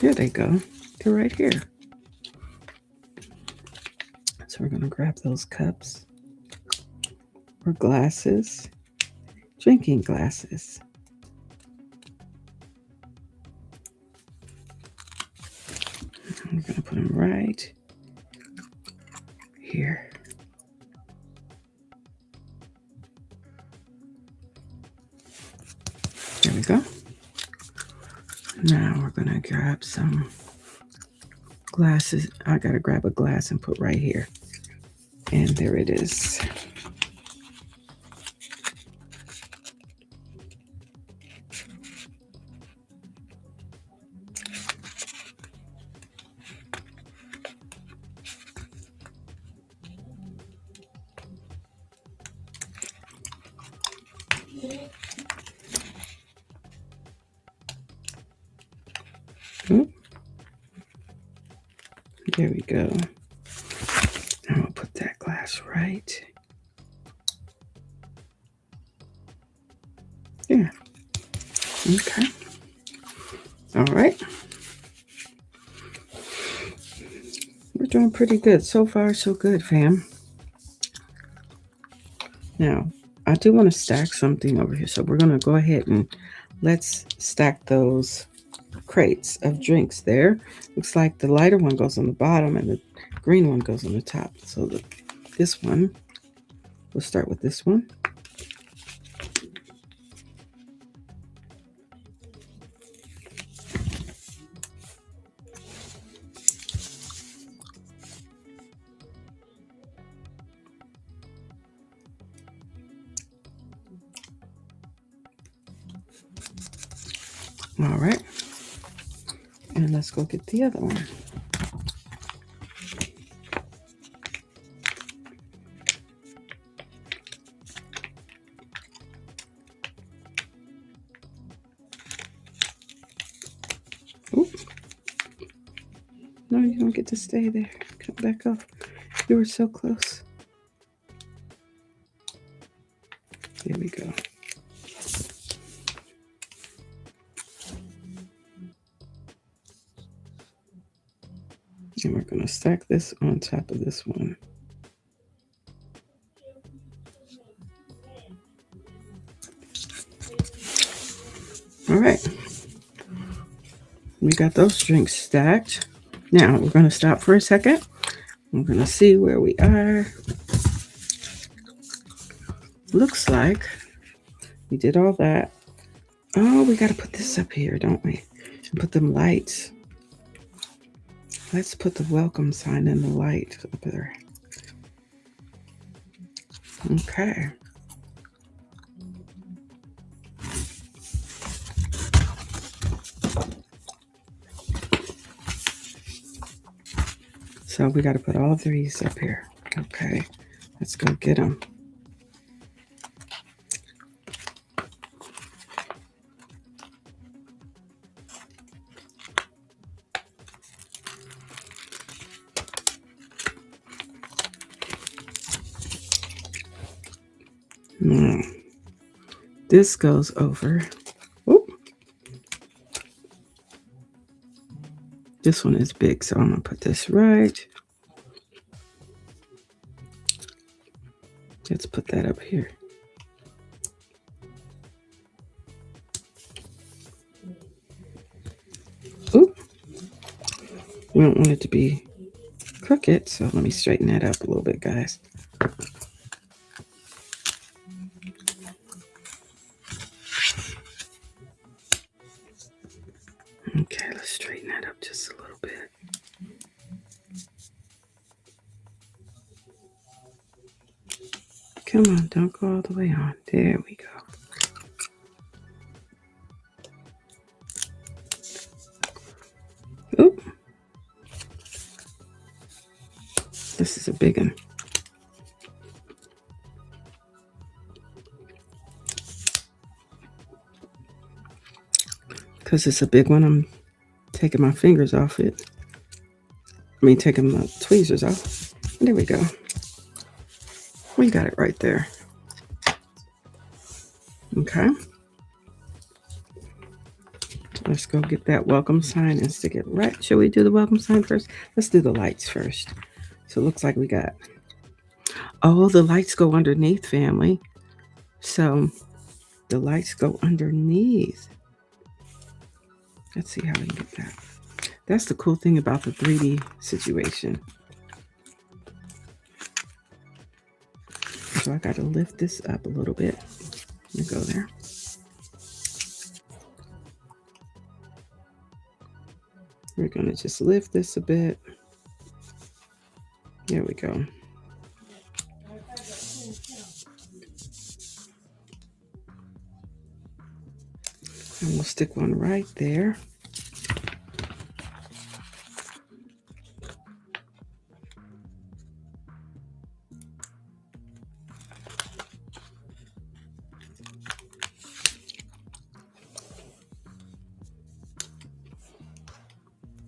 There they go. They're right here. So we're going to grab those cups or glasses, drinking glasses. I'm going to put them right here. There we go. Now we're going to grab some glasses. I got to grab a glass and put right here. And there it is. There we go. I'm going to put that glass right there. Okay. All right. We're doing pretty good. So far, so good, fam. Now, I do want to stack something over here. So we're going to go ahead and let's stack those crates of drinks there. Looks like the lighter one goes on the bottom and the green one goes on the top. So this one, we'll start with this one. All right. And let's go get the other one. Oop. No, you don't get to stay there. Come back off. You were so close. There we go. And we're going to stack this on top of this one. All right. We got those drinks stacked. Now we're going to stop for a second. We're going to see where we are. Looks like we did all that. Oh, we got to put this up here, don't we? And put them lights. Let's put the welcome sign and the light up there. Okay. So we got to put all of these up here. Okay. Let's go get them. This goes over. Oop. This one is big, so I'm going to put this right. Let's put that up here. Oop. We don't want it to be crooked, so let me straighten that up a little bit, guys. Okay, let's straighten that up just a little bit. Come on, don't go all the way on. There we go. Oop. This is a big one. Because it's a big one, I'm taking my fingers off it. I mean, taking my tweezers off. There we go. We got it right there. Okay. Let's go get that welcome sign and stick it right. Should we do the welcome sign first? Let's do the lights first. So it looks like we got, oh, the lights go underneath, family. So the lights go underneath. Let's see how we can get that. That's the cool thing about the 3D situation. So I got to lift this up a little bit. Let me go there. We're going to just lift this a bit. There we go. And we'll stick one right there.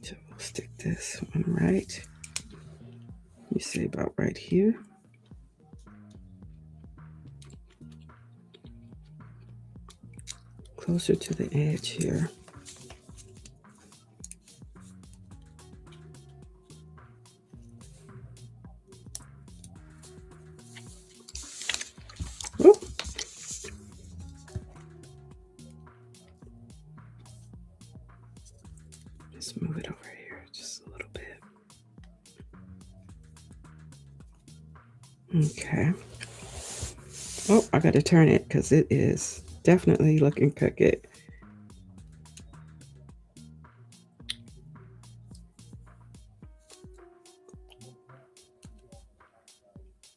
So we'll stick this one right. You say about right here. Closer to the edge here. Oh. Let's move it over here just a little bit. Okay. Oh, I got to turn it because it is definitely looking crooked.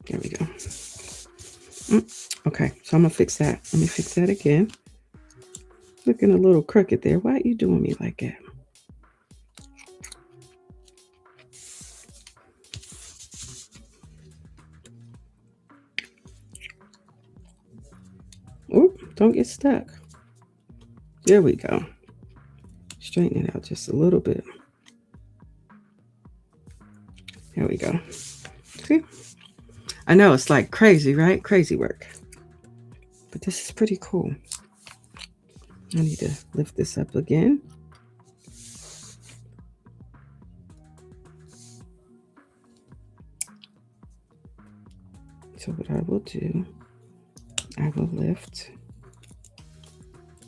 There we go. Okay, so I'm going to fix that. Let me fix that again. Looking a little crooked there. Why are you doing me like that? Oop, don't get stuck. There we go. Straighten it out just a little bit. There we go. See? I know it's like crazy, right? Crazy work. But this is pretty cool. I need to lift this up again. So what I will do, I will lift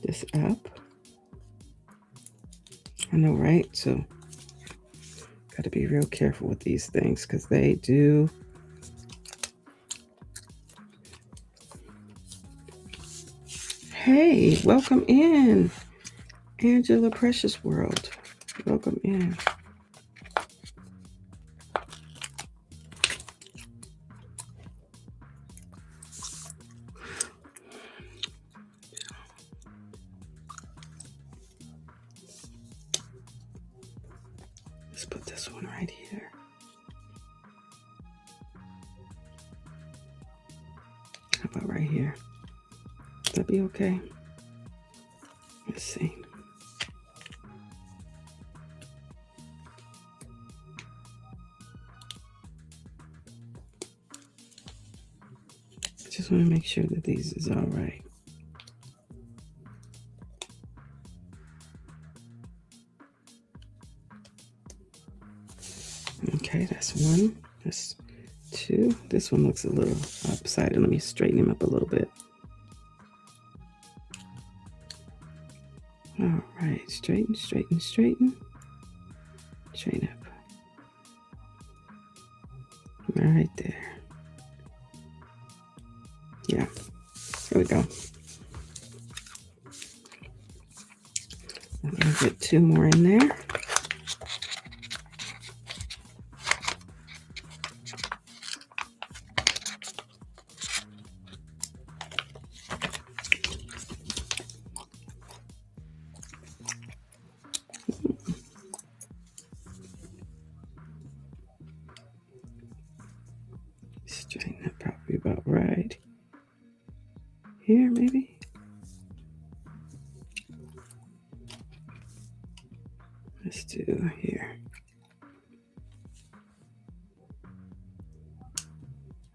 this up. I know, right? So got to be real careful with these things because they do. Hey, welcome in, Angela Precious World. Welcome in. Let's put this one right here. How about right here? That'd be okay. Let's see. Just want to make sure that these is all right. Okay, that's one. That's two. This one looks a little upside. Let me straighten him up a little bit. All right, straighten, straighten, straighten. Straighten up. Right there. Yeah, there we go. I'm gonna get two more in there. Straighten it probably about right. Here, maybe. Let's do here.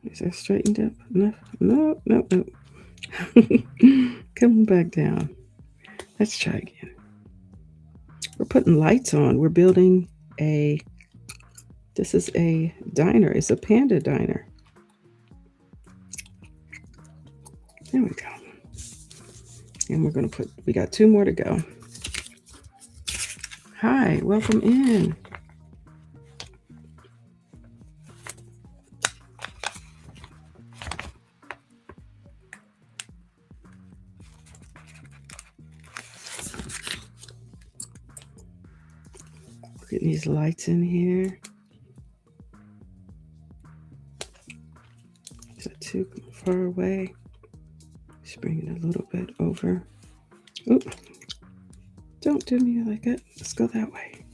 Is that straightened up enough? No, no, no. Come back down. Let's try again. We're putting lights on. We're building a, this is a diner. It's a panda diner. There we go. And we're going to put, we got two more to go. Hi, welcome in. Getting these lights in here. Is that too far away? Just bring it a little bit over. Oop. Don't do me like that. Let's go that way.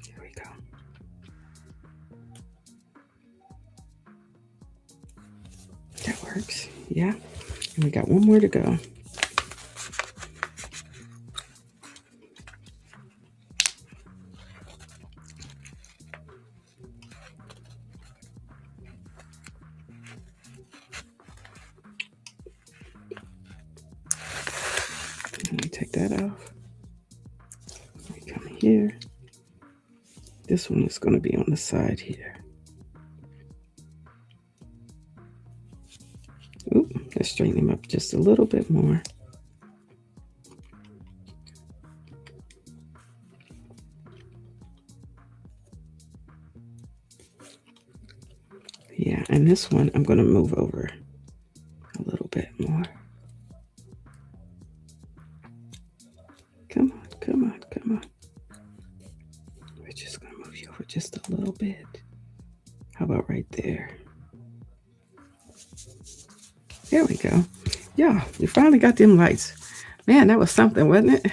There we go. That works. Yeah. And we got one more to go. Let me take that off. We come here. This one is going to be on the side here. Oop, let's straighten him up just a little bit more. Yeah, and this one I'm going to move over a little bit more. Come on, come on, come on. We're just going to move you over just a little bit. How about right there? There we go. Yeah, you finally got them lights. Man, that was something, wasn't it?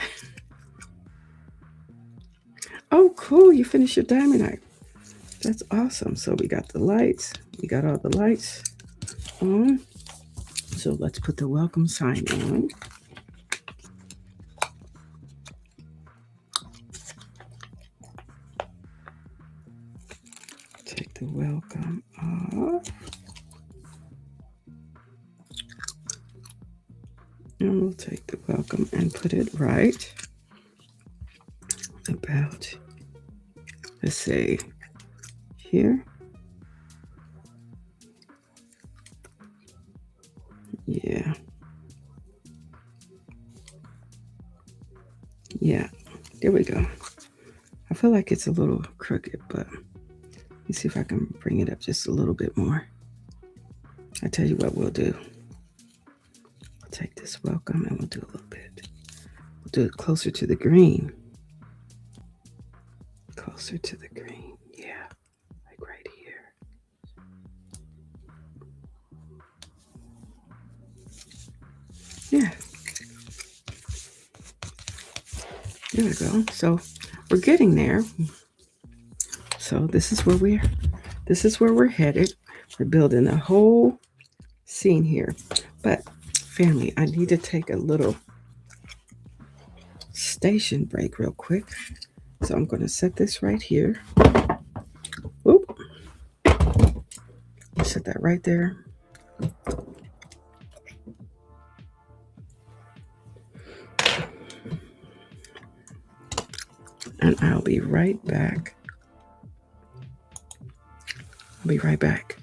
Oh, cool. You finished your diamond eye. That's awesome. So we got the lights. We got all the lights on. So let's put the welcome sign on. Take the welcome off. And we'll take the welcome and put it right about, let's say, here. Yeah. Yeah. There we go. I feel like it's a little crooked, but let's see if I can bring it up just a little bit more. I tell you what we'll do. We'll take this welcome and we'll do a little bit. We'll do it closer to the green. Closer to the green. Yeah. Like right here. Yeah. There we go. So we're getting there. So this is where we're headed. We're building a whole scene here. But family, I need to take a little station break real quick. So I'm going to set this right here. Oop. Set that right there. And I'll be right back. I'll be right back.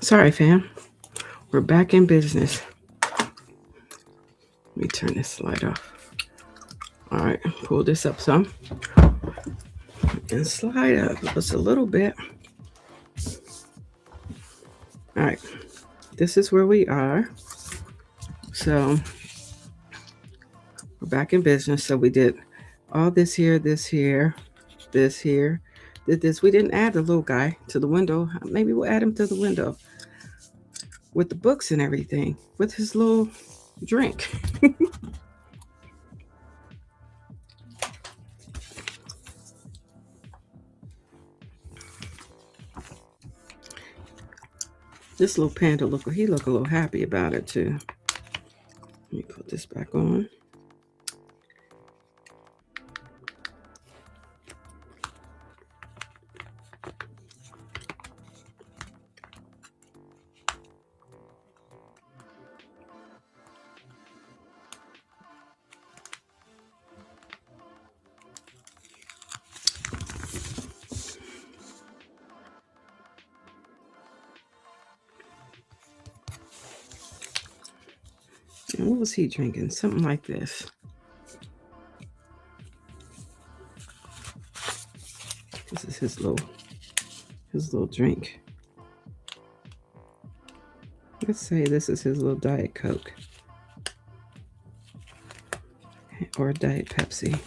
Sorry, fam. We're back in business. Let me turn this slide off. All right, pull this up some and slide up just a little bit. All right, this is where we are. So we're back in business. So we did all this here, this here, this here, did this. We didn't add the little guy to the window. Maybe we'll add him to the window with the books and everything, with his little drink. This little panda he look a little happy about it too. Let me put this back on. And what was he drinking? Something like this. This is his little drink. Let's say this is his little Diet Coke or a Diet Pepsi.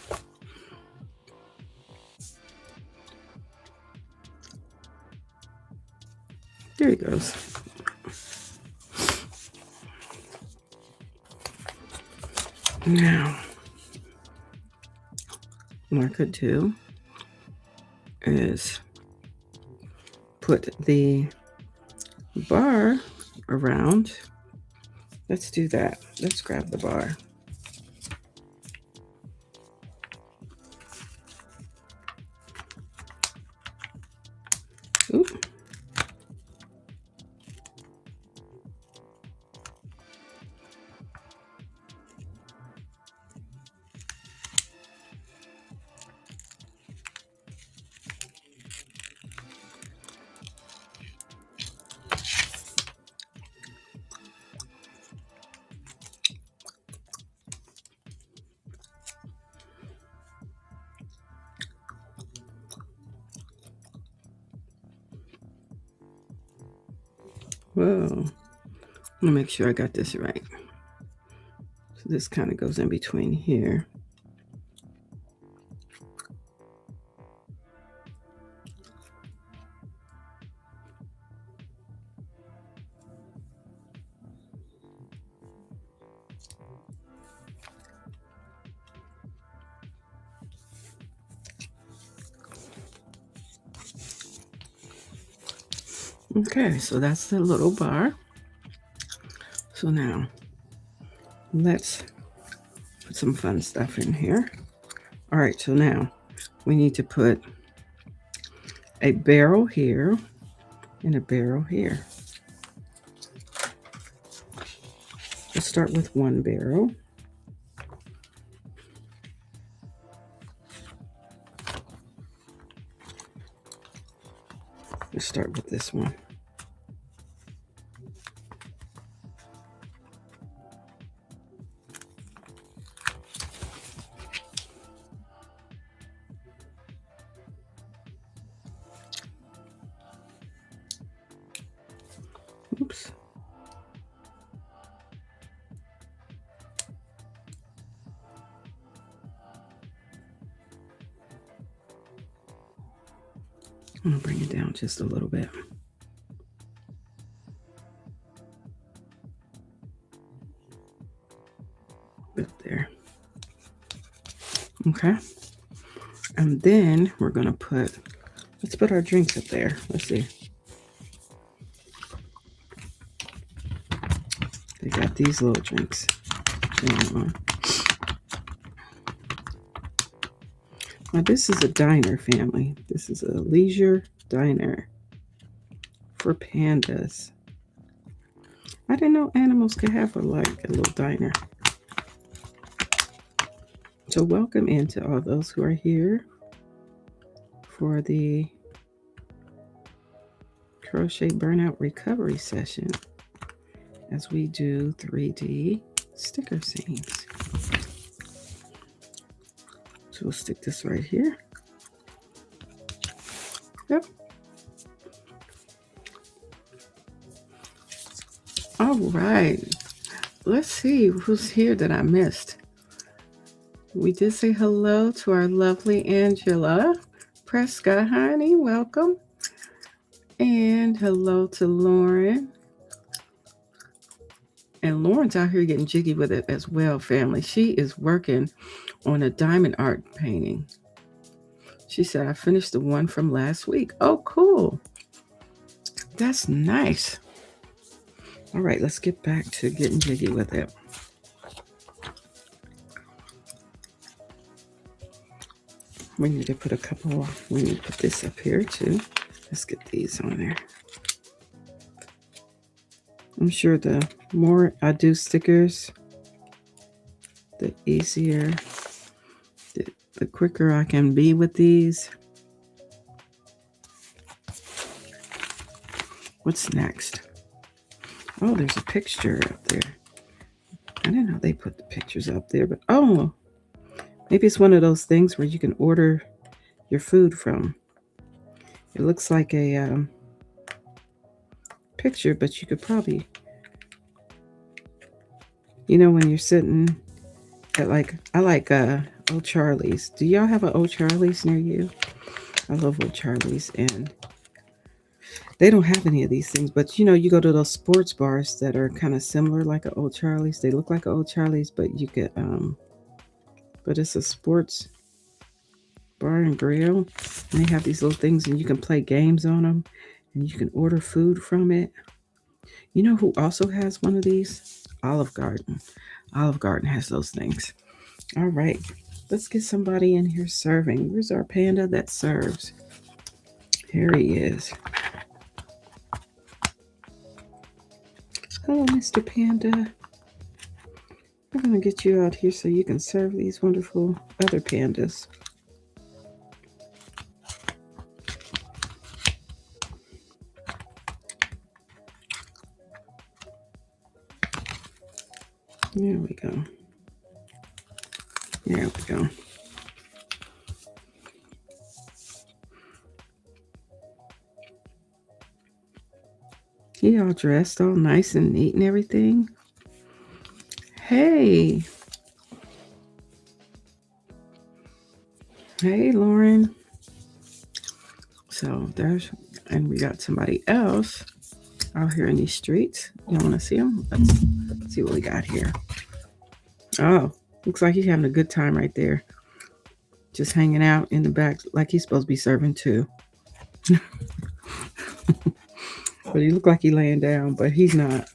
There he goes. Now, what I could do is put the bar around. Let's do that. Let's grab the bar. Oop. Whoa. I'm gonna make sure I got this right. So this kind of goes in between here. Okay, so that's the little bar. So now let's put some fun stuff in here. All right, so now we need to put a barrel here and a barrel here. Let's start with one barrel. Let's start with this one. Oops. I'm gonna bring it down just a little bit. Up there. Okay. And then we're gonna let's put our drinks up there. Let's see. They got these little drinks. Now this is a diner, family. This is a leisure diner for pandas. I didn't know animals could have a little diner. So welcome into all those who are here for the Crochet Burnout recovery session as we do 3D sticker scenes. So we'll stick this right here. Yep. All right. Let's see who's here that I missed. We did say hello to our lovely Angela Prescott, honey. Welcome. And hello to Lauren. And Lauren's out here getting jiggy with it as well, family. She is working on a diamond art painting. She said, I finished the one from last week. Oh, cool. That's nice. All right, let's get back to getting jiggy with it. We need to put a couple, we need to put this up here too. Let's get these on there. I'm sure the more I do stickers, the easier, the quicker I can be with these. What's next? Oh, there's a picture up there. I didn't know they put the pictures up there, but oh, maybe it's one of those things where you can order your food from. It looks like a picture, but you could probably, you know, when you're sitting at I like Old Charlie's. Do y'all have an Old Charlie's near you? I love Old Charlie's, and they don't have any of these things, but you know, you go to those sports bars that are kind of similar like an Old Charlie's. They look like an Old Charlie's, but you get but it's a sports bar and grill, and they have these little things, and you can play games on them, and you can order food from it. You know who also has one of these? Olive Garden. Olive Garden has those things. All right, let's get somebody in here serving. Where's our panda that serves? Here he is. Hello, Mr. Panda. I'm going to get you out here so you can serve these wonderful other pandas. There we go. There we go. He all dressed all nice and neat and everything. Hey. Hey, Lauren. So there's, and we got somebody else out here in these streets. You want to see him? Let's see what we got here. Oh, looks like he's having a good time right there. Just hanging out in the back like he's supposed to be serving too. But he looked like he's laying down, but he's not.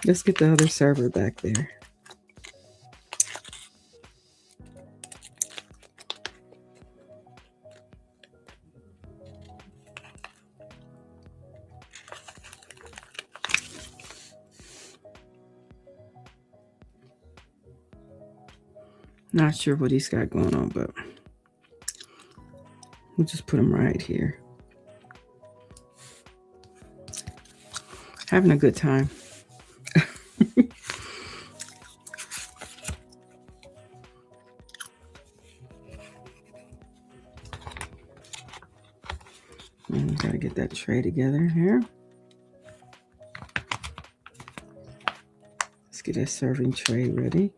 Let's get the other server back there. Not sure what he's got going on, but we'll just put him right here. Having a good time. And gotta get that tray together here. Let's get that serving tray ready.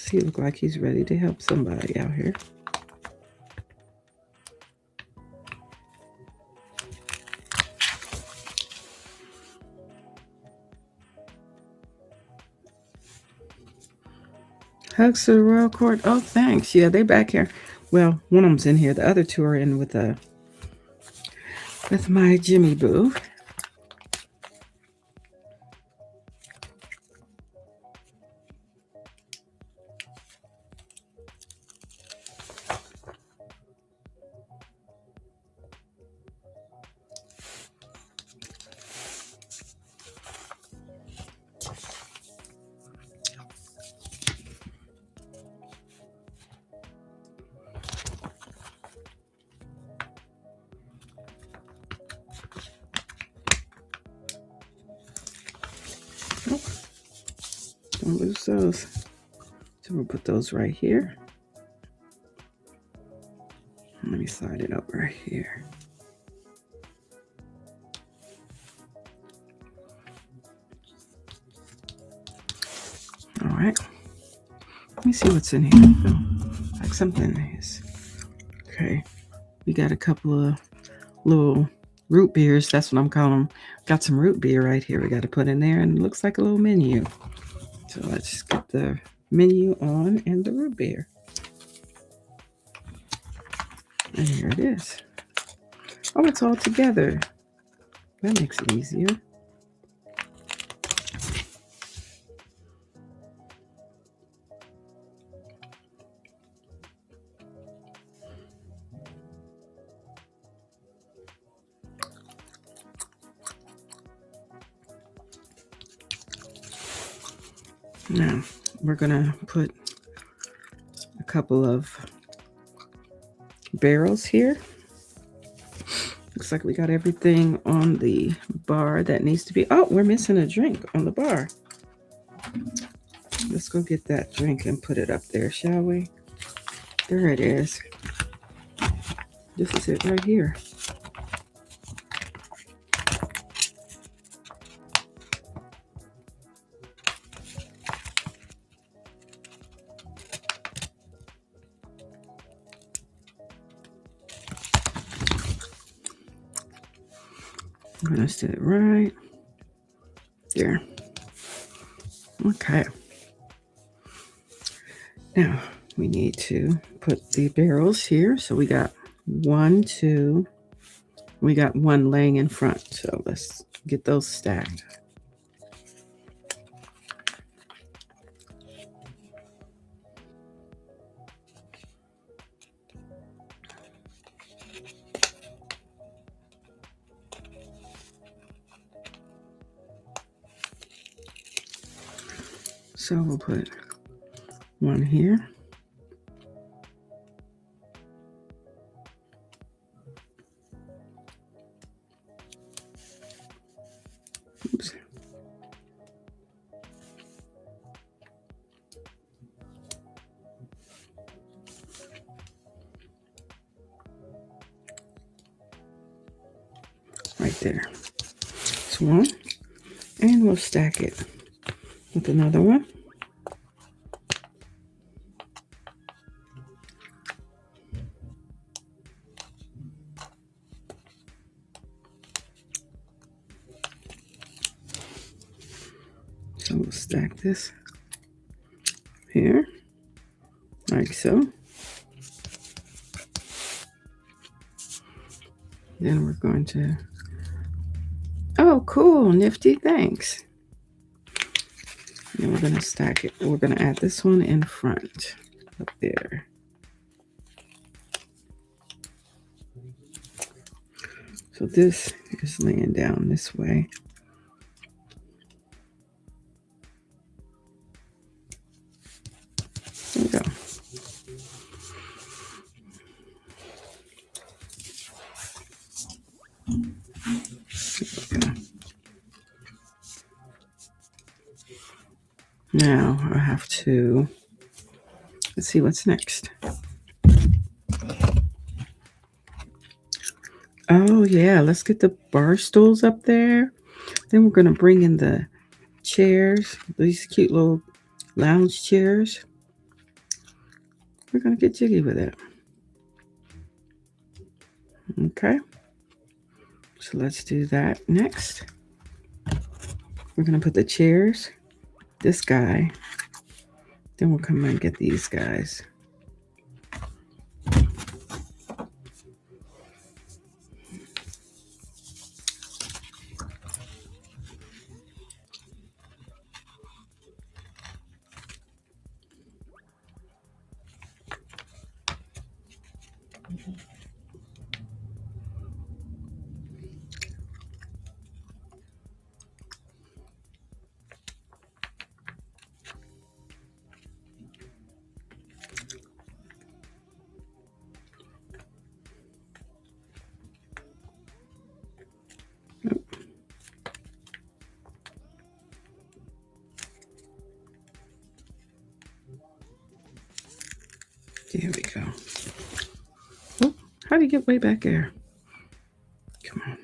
He looks like he's ready to help somebody out here. Hugs to the Royal Court. Oh, thanks. Yeah, they back here. Well, one of them's in here. The other two are in with my Jimmy Boo. use those. So we'll put those right here. Let me slide it over here. All right. Let me see what's in here. Like something is. Okay. We got a couple of little root beers. That's what I'm calling them. Got some root beer right here. We got to put in there, and it looks like a little menu. So let's get the menu on and the root beer. And here it is. Oh, it's all together. That makes it easier. Now, we're going to put a couple of barrels here. Looks like we got everything on the bar that needs to be. Oh, we're missing a drink on the bar. Let's go get that drink and put it up there, shall we? There it is. This is it right here. I'm going to set it right there. Okay. Now we need to put the barrels here. So we got 1, 2. We got 1 laying in front. So let's get those stacked. So we'll put 1 here. Oops. Right there. That's 1. And we'll stack it with another one. So we'll stack this here, like so. Then we're going to, oh, cool, nifty, thanks. And we're going to stack it. We're going to add this one in front, up there. So this is laying down this way. There we go. Now I have to, let's see what's next. Oh yeah, let's get the bar stools up there. Then we're going to bring in the chairs, these cute little lounge chairs. We're going to get jiggy with it. Okay. So let's do that next. We're going to put the chairs, this guy. Then we'll come and get these guys. Here we go. Oh, how do you get way back there? Come on.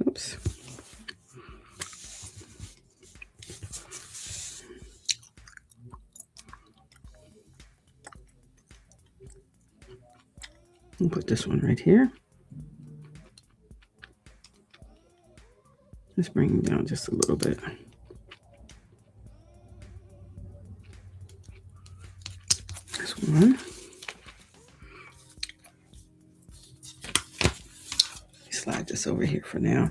Oops. I'll put this one right here. Let's bring it down just a little bit. This one. Slide this over here for now.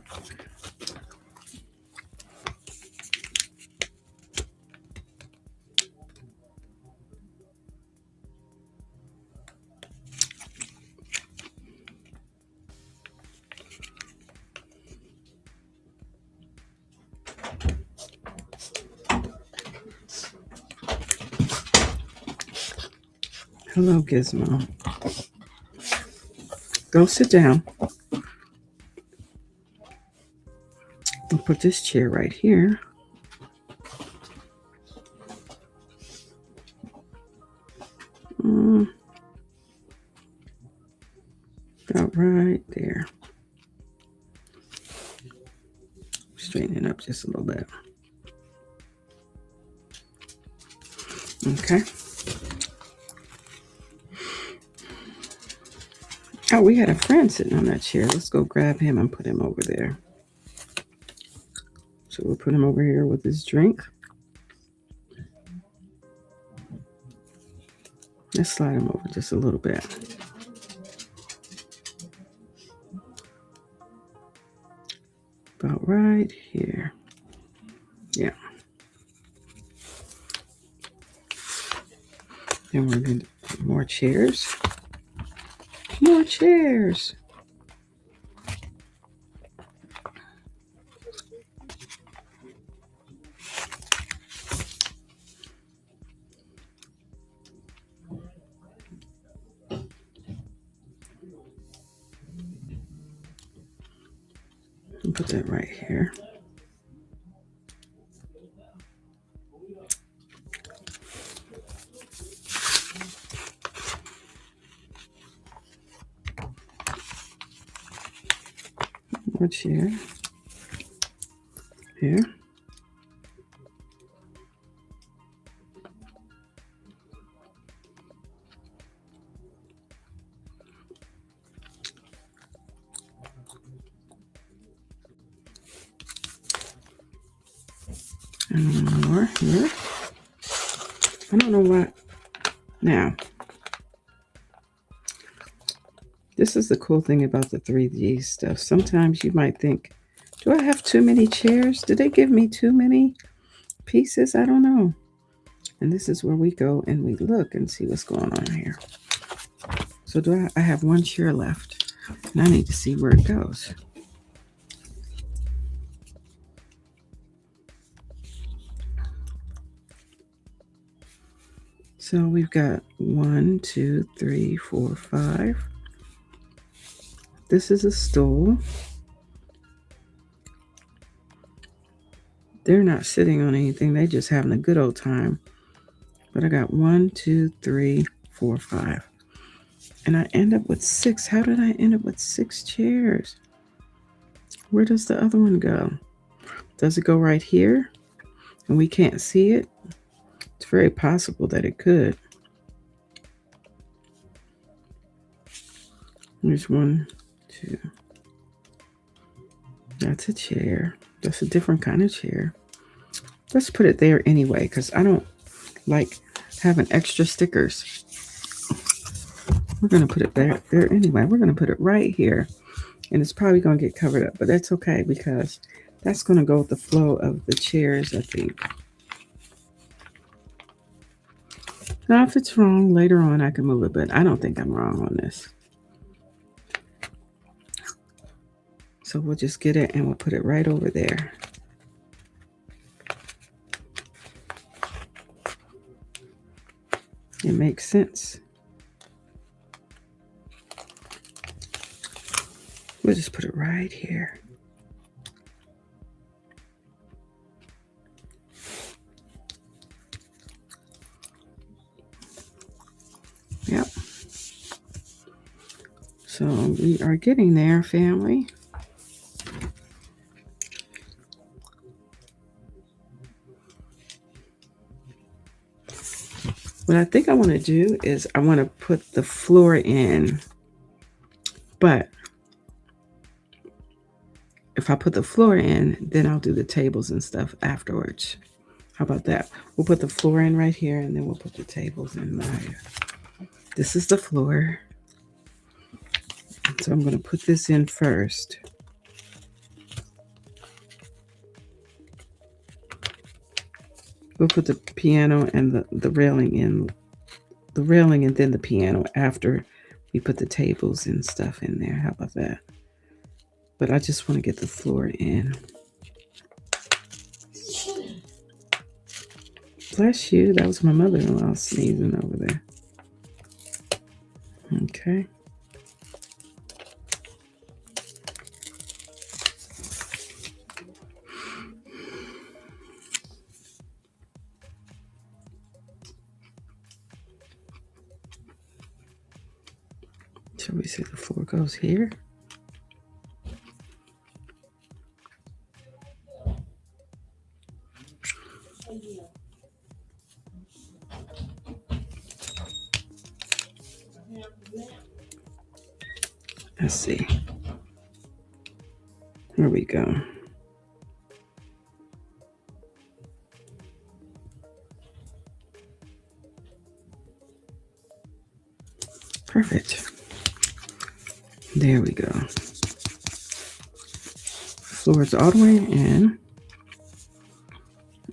Hello, Gizmo. Go sit down. I'll put this chair right here. About right there. Straighten it up just a little bit. Okay. Oh, we had a friend sitting on that chair. Let's go grab him and put him over there. So we'll put him over here with his drink. Let's slide him over just a little bit. About right here. Yeah. Then we're going to put more chairs. More chairs. And put that right here. More chair. Here. And one more here. I don't know what. Now, this is the cool thing about the 3D stuff. Sometimes you might think, do I have too many chairs? Did they give me too many pieces? I don't know. And this is where we go and we look and see what's going on here. So I have one chair left, and I need to see where it goes. So we've got 1, 2, 3, 4, 5. This is a stool. They're not sitting on anything. They're just having a good old time. But I got 1, 2, 3, 4, 5. And I end up with 6. How did I end up with 6 chairs? Where does the other one go? Does it go right here? And we can't see it? It's very possible that it could. There's 1, 2. That's a chair. That's a different kind of chair. Let's put it there anyway, because I don't like having extra stickers. We're going to put it there anyway. We're going to put it right here. And it's probably going to get covered up, but that's okay because that's going to go with the flow of the chairs, I think. Now, if it's wrong, later on I can move it, but I don't think I'm wrong on this. So we'll just get it and we'll put it right over there. It makes sense. We'll just put it right here. So we are getting there, family. What I think I want to do is I want to put the floor in, but if I put the floor in, then I'll do the tables and stuff afterwards. How about that? We'll put the floor in right here, and then we'll put the tables in right. This is the floor. So I'm going to put this in first. We'll put the piano and the railing in, the railing and then the piano after we put the tables and stuff in there. How about that? But I just want to get the floor in. Bless you. That was my mother-in-law sneezing over there. Okay. So we see the floor goes here. Let's see. Here we go. Perfect. There we go. Floor's all the way in.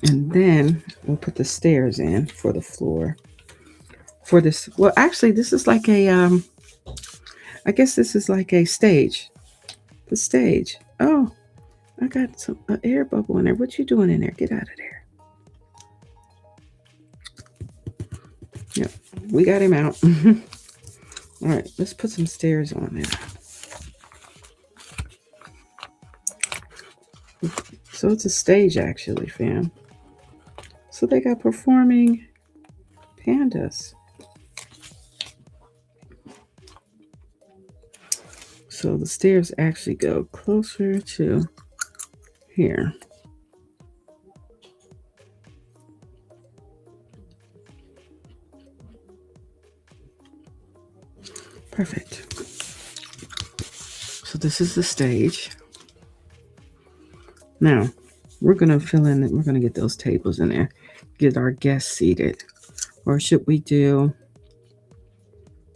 And then we'll put the stairs in for the floor. For this, well, actually, this is like a, I guess this is like a stage. The stage. Oh, I got some air bubble in there. What you doing in there? Get out of there. Yep, we got him out. All right, let's put some stairs on there. So it's a stage, actually, fam. So they got performing pandas. So the stairs actually go closer to here. Perfect. So this is the stage. Now, we're going to fill in, we're going to get those tables in there, get our guests seated. Or should we do,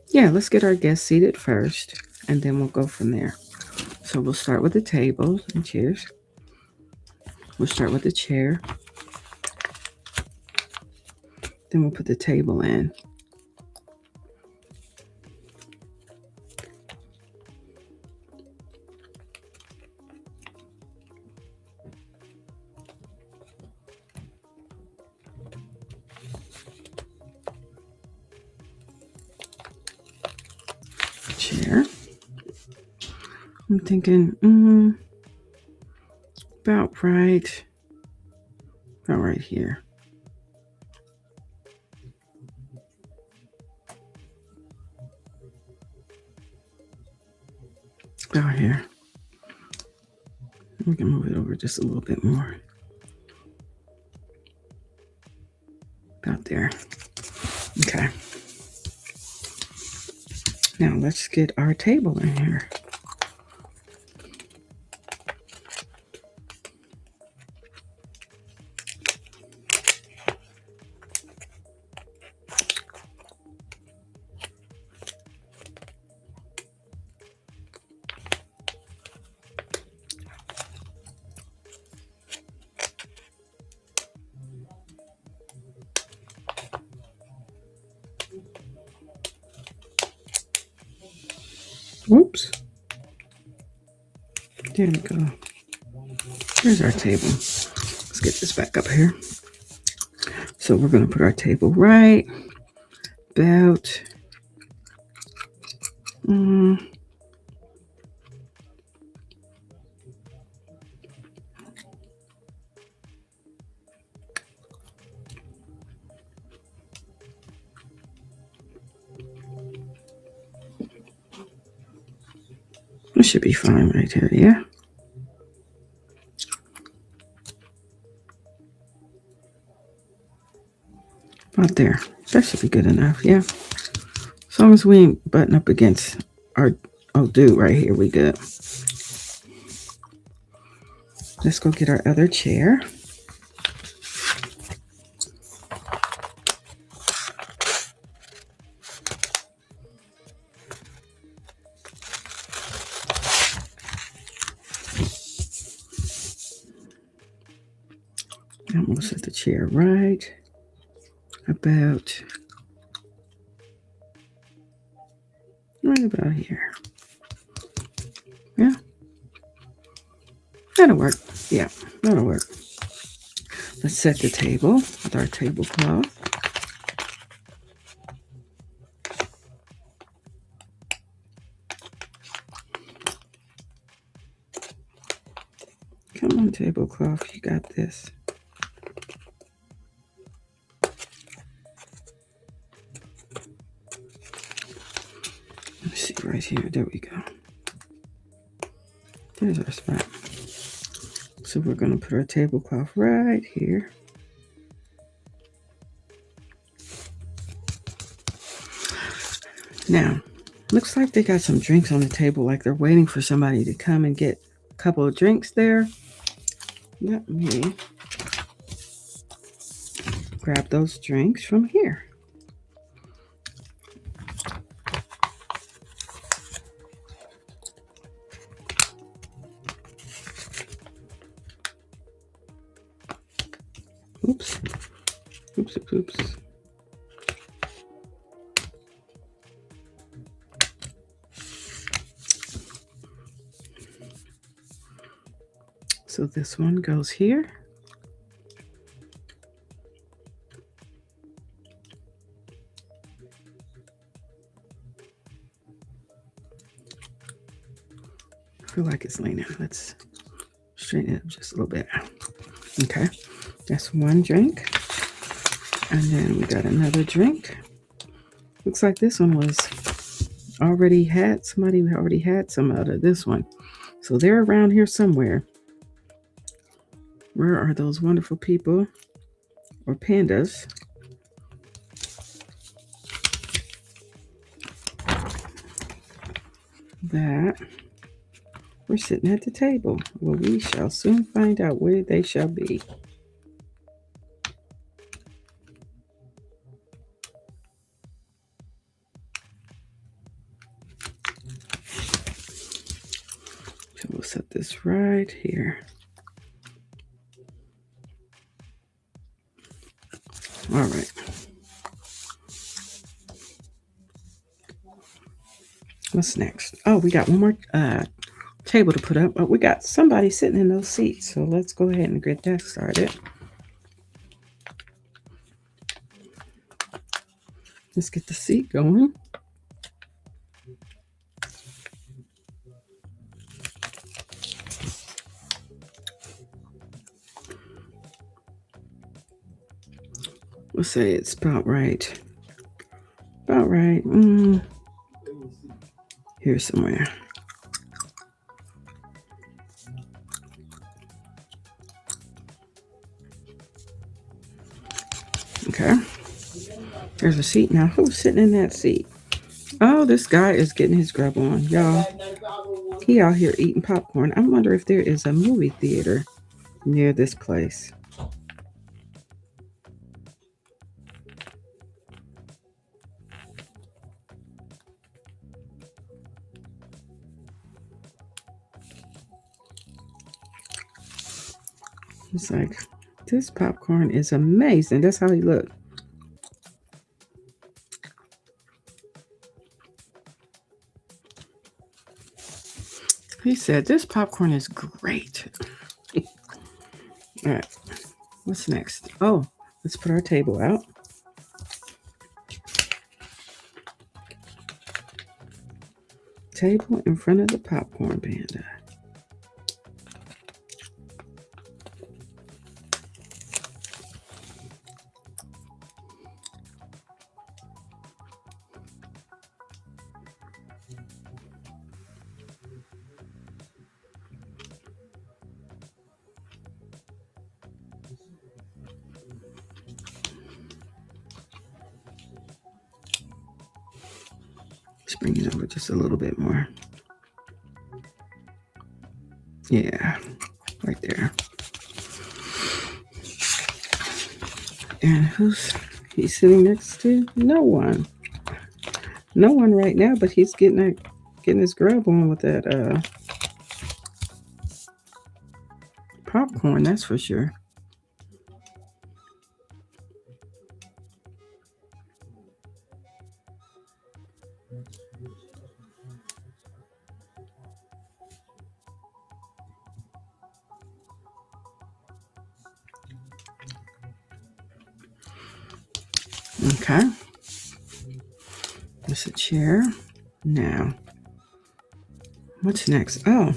yeah, let's get our guests seated first, and then we'll go from there. So we'll start with the tables and chairs. We'll start with the chair. Then we'll put the table in. Chair. I'm thinking, about right here. About here. We can move it over just a little bit more. About there. Okay. Now let's get our table in here. Whoops. There we go. Here's our table. Let's get this back up here. So we're going to put our table right about It should be fine right here, yeah? About there. That should be good enough, yeah? As long as we ain't butting up against our dude right here, we good. Let's go get our other chair. I'm gonna set the chair right about here. Yeah, that'll work. Yeah, that'll work. Let's set the table with our tablecloth. Come on, tablecloth, you got this. Let me see right here. There we go. There's our spot. So we're going to put our tablecloth right here. Now, looks like they got some drinks on the table, like they're waiting for somebody to come and get a couple of drinks there. Let me grab those drinks from here. Oops. Oops, oops, oops. So this one goes here. I feel like it's laying out. Let's straighten it up just a little bit. Okay, that's one drink. And then we got another drink. Looks like this one was already had, somebody already had some out of this one. So they're around here somewhere. Where are those wonderful people or pandas? That we're sitting at the table. Well, we shall soon find out where they shall be. So we'll set this right here. All right. What's next? Oh, we got one more table to put up. Oh, we got somebody sitting in those seats. So let's go ahead and get that started. Let's get the seat going. We'll say it's about right. About right. Here somewhere. Okay. There's a seat now. Who's sitting in that seat? Oh, this guy is getting his grub on, y'all. He out here eating popcorn. I wonder if there is a movie theater near this place. It's like, this popcorn is amazing. That's how he looked. He said, this popcorn is great. All right. What's next? Oh, let's put our table out. Table in front of the popcorn panda. bring it over just a little bit more. Yeah, right there. And who's he's sitting next to? No one. No one right now, but he's getting his grub on with that popcorn, that's for sure. Okay. There's a chair. Now, what's next? Oh,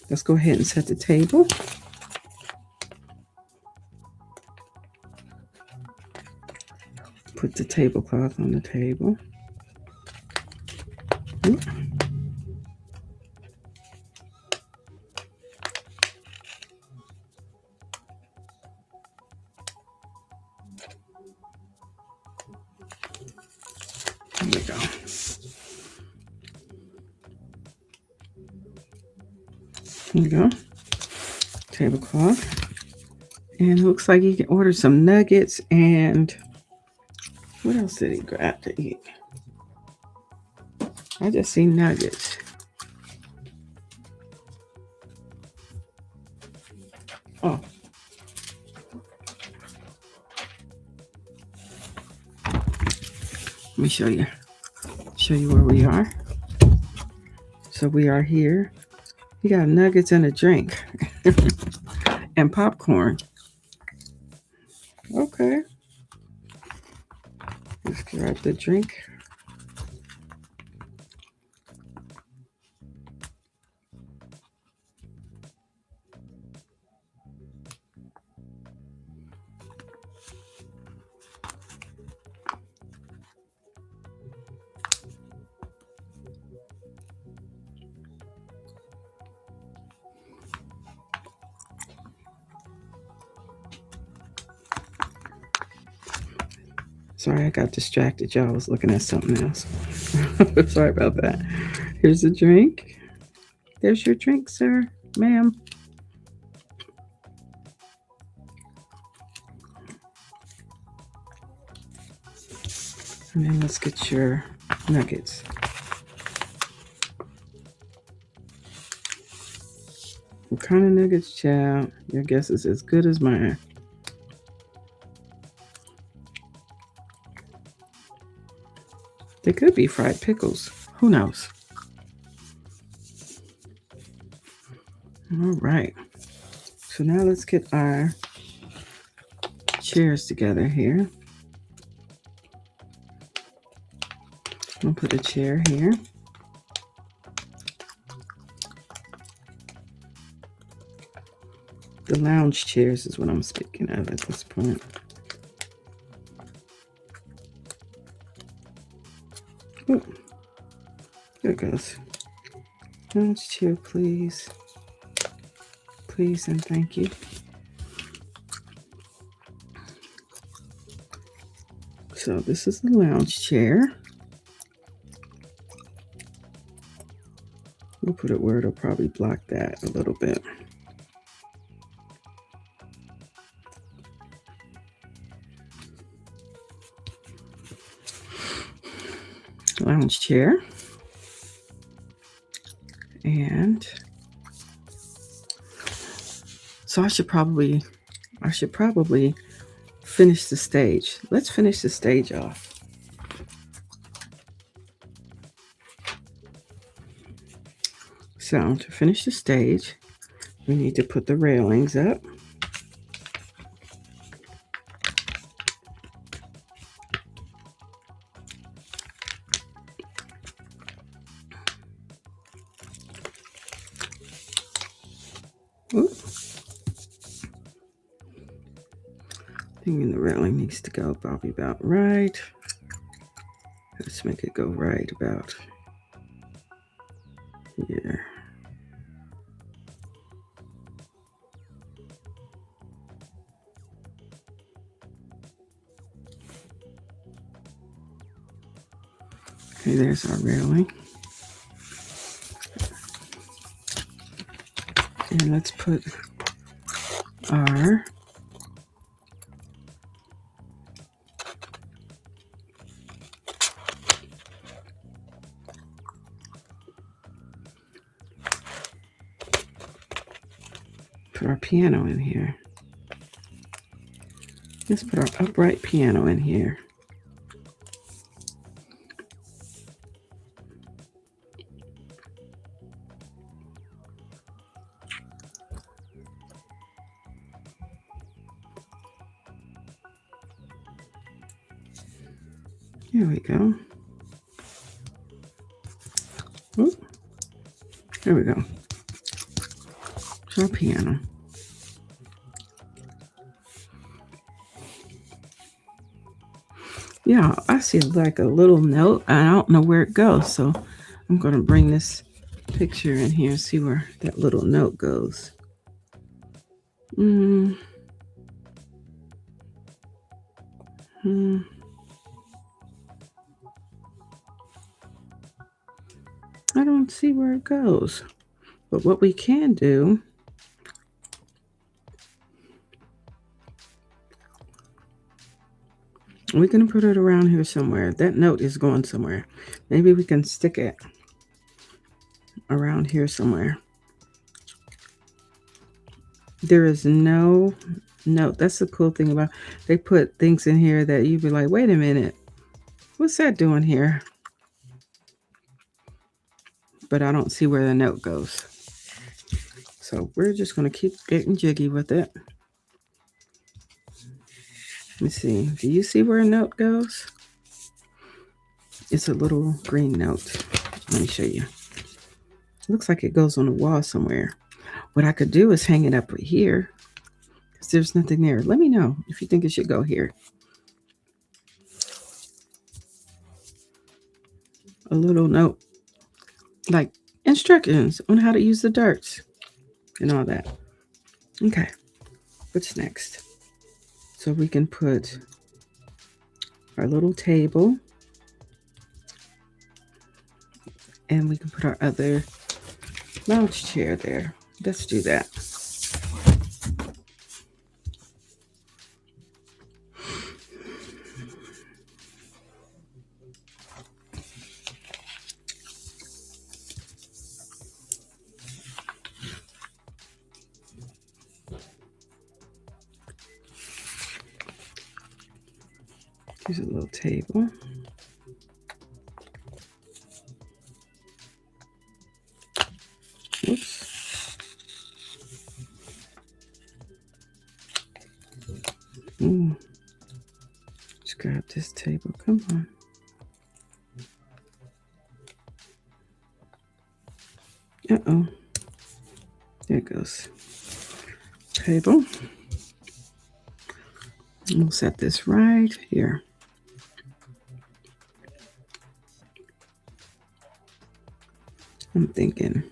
let's go ahead and set the table. Put the tablecloth on the table. Oop. There we go. Here we go. Tablecloth. And it looks like he can order some nuggets and what else did he grab to eat? I just see nuggets. Oh. Let me show you where we are. So we are here. You got nuggets and a drink and popcorn. Okay. Let's grab the drink. Sorry, I got distracted. Y'all was looking at something else. Sorry about that. Here's a drink. There's your drink, sir, ma'am. And then let's get your nuggets. What kind of nuggets, child? Your guess is as good as mine. They could be fried pickles. Who knows? All right. So now let's get our chairs together here. We'll put a chair here. The lounge chairs is what I'm speaking of at this point. Oh, there it goes. Lounge chair, please. Please and thank you. So this is the lounge chair. We'll put it where it'll probably block that a little bit. Lounge chair. And so I should probably finish the stage. Let's finish the stage off. So to finish the stage, we need to put the railings up. Ooh. Thinking the railing needs to go probably about right. Let's make it go right about here. Okay, there's our railing. And let's put our piano in here. Let's put our upright piano in here. Here we go. Ooh, there we go. It's our piano. Yeah, I see like a little note. I don't know where it goes, so I'm going to bring this picture in here and see where that little note goes. I don't see where it goes. But what we can do, we're going to put it around here somewhere. That note is going somewhere. Maybe we can stick it around here somewhere. There is no note. That's the cool thing about, they put things in here that you'd be like, wait a minute, what's that doing here? But I don't see where the note goes. So we're just going to keep getting jiggy with it. Let me see. Do you see where a note goes? It's a little green note. Let me show you. It looks like it goes on the wall somewhere. What I could do is hang it up right here, because there's nothing there. Let me know if you think it should go here. A little note, like instructions on how to use the darts and all that. Okay, what's next? So we can put our little table, and we can put our other lounge chair there. Let's do that. Here's a little table. Oops. Let's grab this table. Come on. Uh-oh. There it goes. Table. We'll set this right here. I'm thinking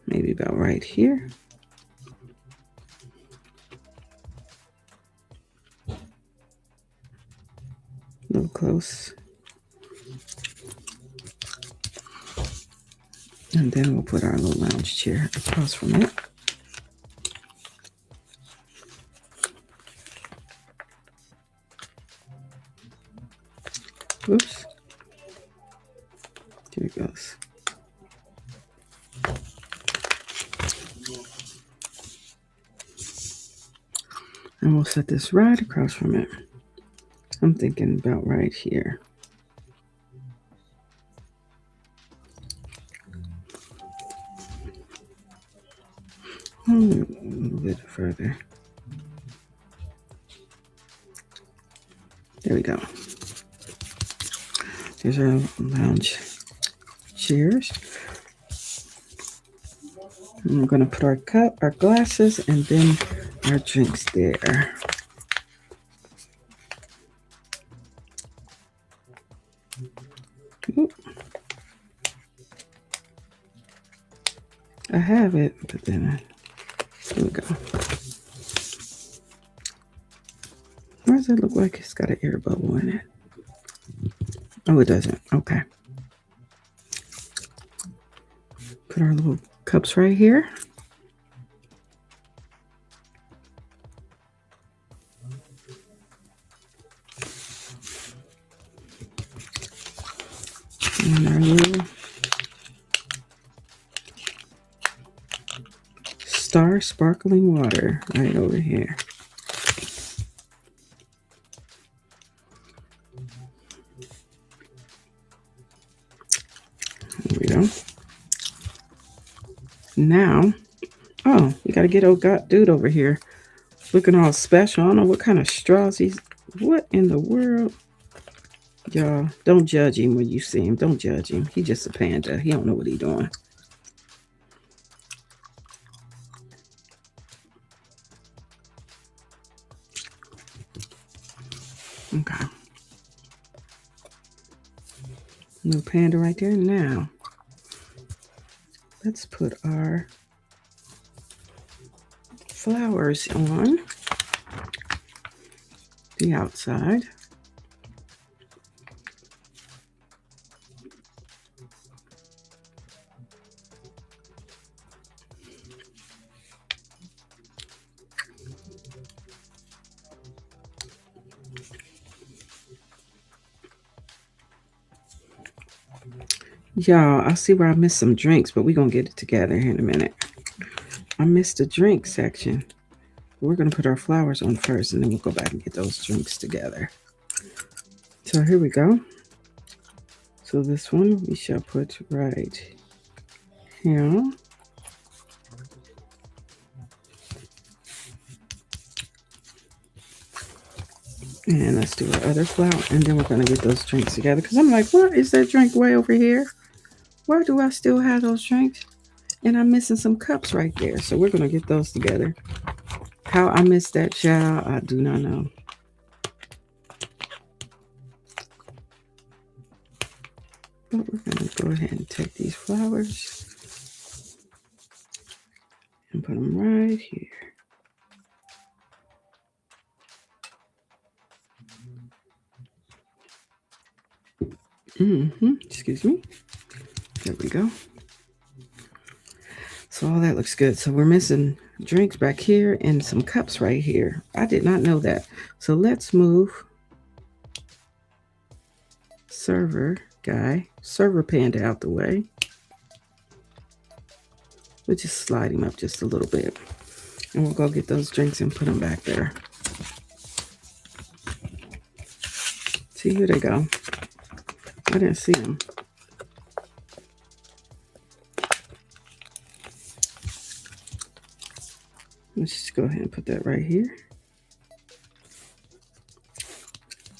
maybe about right here. A little close. And then we'll put our little lounge chair across from it. Oops. Here it goes. And we'll set this right across from it. I'm thinking about right here. A little bit further. There we go. There's our lounge chairs. And we're going to put our cup, our glasses, and then our drinks there. Oop. I have it, but then here we go. Why does it look like it's got an air bubble in it? Oh, it doesn't. Okay. Put our little cups right here. And our little Star sparkling water right over here. There we go. Now, oh, we got to get old dude over here looking all special. I don't know what kind of straws he's. What in the world? Y'all, don't judge him when you see him. Don't judge him. He just a panda. He don't know what he doing. Okay. No panda right there. Now, let's put our flowers on the outside. Y'all, I see where I missed some drinks, but we're going to get it together here in a minute. I missed the drink section. We're going to put our flowers on first, and then we'll go back and get those drinks together. So here we go. So this one we shall put right here. And let's do our other flower, and then we're going to get those drinks together. Because I'm like, what is that drink way over here? Why do I still have those drinks? And I'm missing some cups right there. So we're going to get those together. How I missed that, child, I do not know. But we're going to go ahead and take these flowers and put them right here. Excuse me. There we go. So all that looks good. So we're missing drinks back here and some cups right here. I did not know that. So let's move server panda out the way. We'll just slide him up just a little bit. And we'll go get those drinks and put them back there. See, here they go. I didn't see them. Let's just go ahead and put that right here.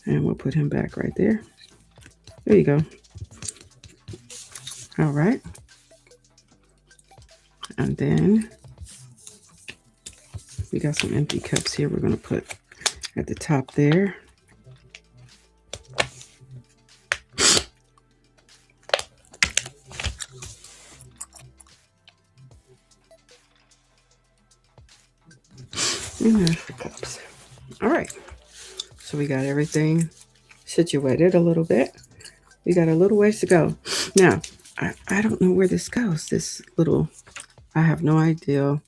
And we'll put him back right there. There you go. All right. And then we got some empty cups here we're going to put at the top there. And there's the cups. All right. So we got everything situated a little bit. We got a little ways to go. Now, I don't know where this goes. This little, I have no idea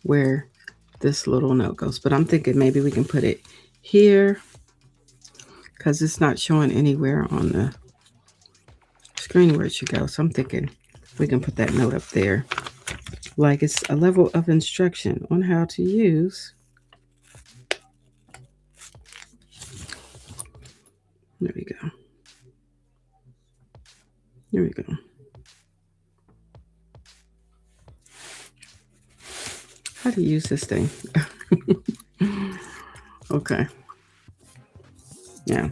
where this little note goes. But I'm thinking maybe we can put it here because it's not showing anywhere on the screen where it should go. So I'm thinking we can put that note up there. Like it's a level of instruction on how to use. There we go. There we go. How to use this thing. Okay. Yeah.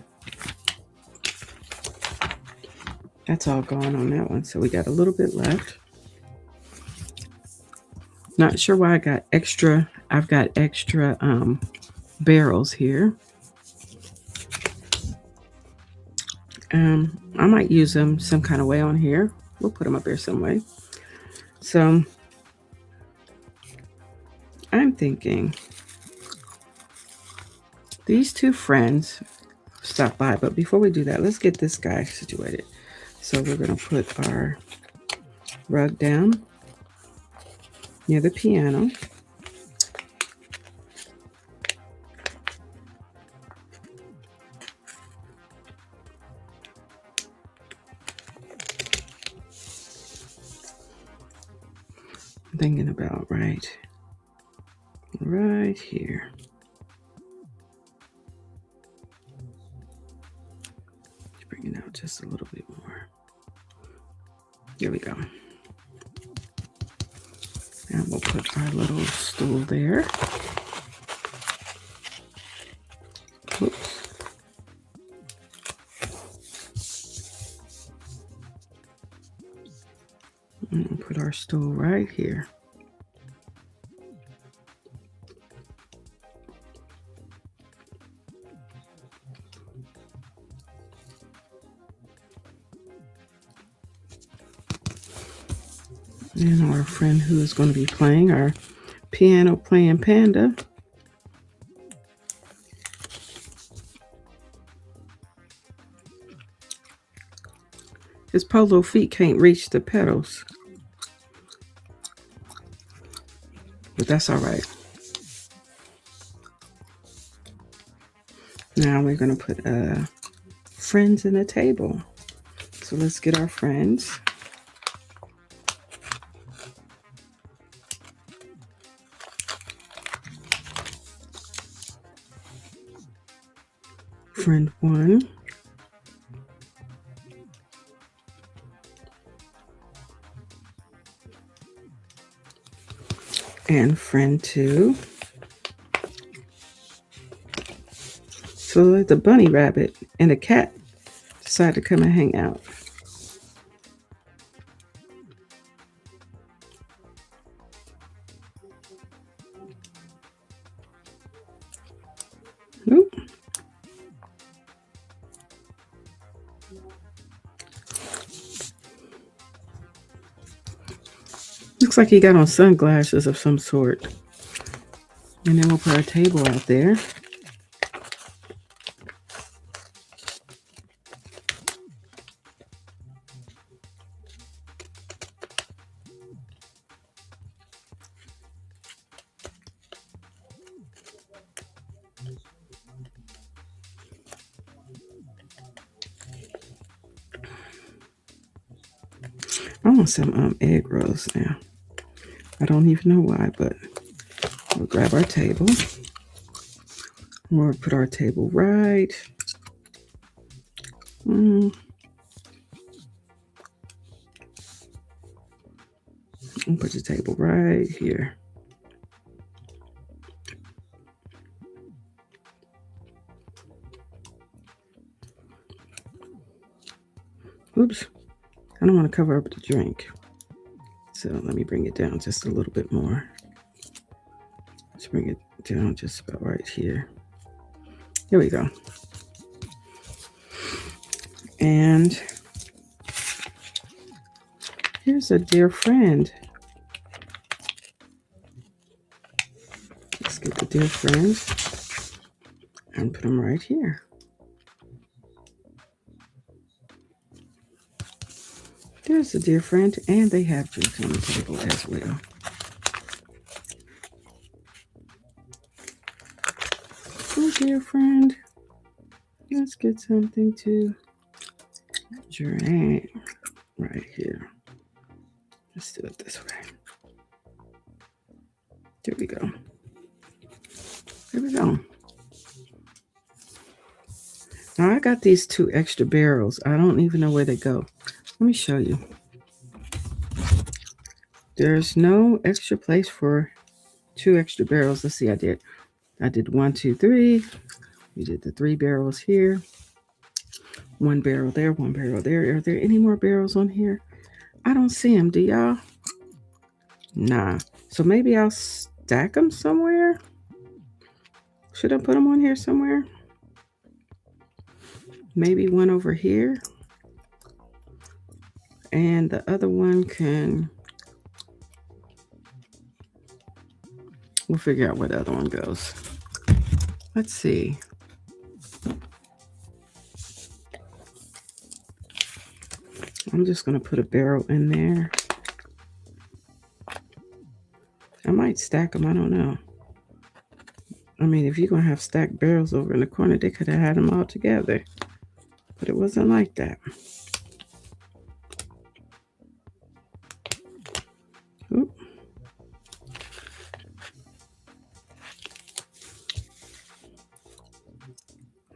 That's all gone on that one. So we got a little bit left. Not sure why I got extra. I've got extra barrels here. I might use them some kind of way on here. We'll put them up there some way. So I'm thinking these two friends stop by, but before we do that, let's get this guy situated. So we're going to put our rug down near the piano. I'm thinking about right here. Bring it out just a little bit more. There we go. And we'll put our little stool there. Oops. And put our stool right here. And our friend who is going to be playing, our piano playing panda. His polo feet can't reach the pedals. But that's all right. Now we're going to put friends in the table. So let's get our friends. Friend 1. And friend 2. So the bunny rabbit and the cat decided to come and hang out. Oop. Looks like he got on sunglasses of some sort. And then we'll put our table out there. I want some egg rolls now. I don't even know why, but we'll grab our table. We'll put our table right. We'll put the table right here. Oops. I don't want to cover up the drink. So let me bring it down just a little bit more. Let's bring it down just about right here. Here we go. And here's a dear friend. Let's get the dear friends and put them right here. There's a dear friend, and they have drinks on the table as well. Oh, dear friend, let's get something to drink right here. Let's do it this way. There we go. There we go. Now I got these 2 extra barrels. I don't even know where they go. Let me show you. There's no extra place for 2 extra barrels. Let's see, I did 1, 2, 3. We did the 3 barrels here. 1 barrel there, 1 barrel there. Are there any more barrels on here? I don't see them. Do y'all? Nah. So maybe I'll stack them somewhere. Should I put them on here somewhere? Maybe one over here. And the other one can... We'll figure out where the other one goes. Let's see. I'm just going to put a barrel in there. might stack them. I don't know. I mean, if you're going to have stacked barrels over in the corner, they could have had them all together. But it wasn't like that. Oop.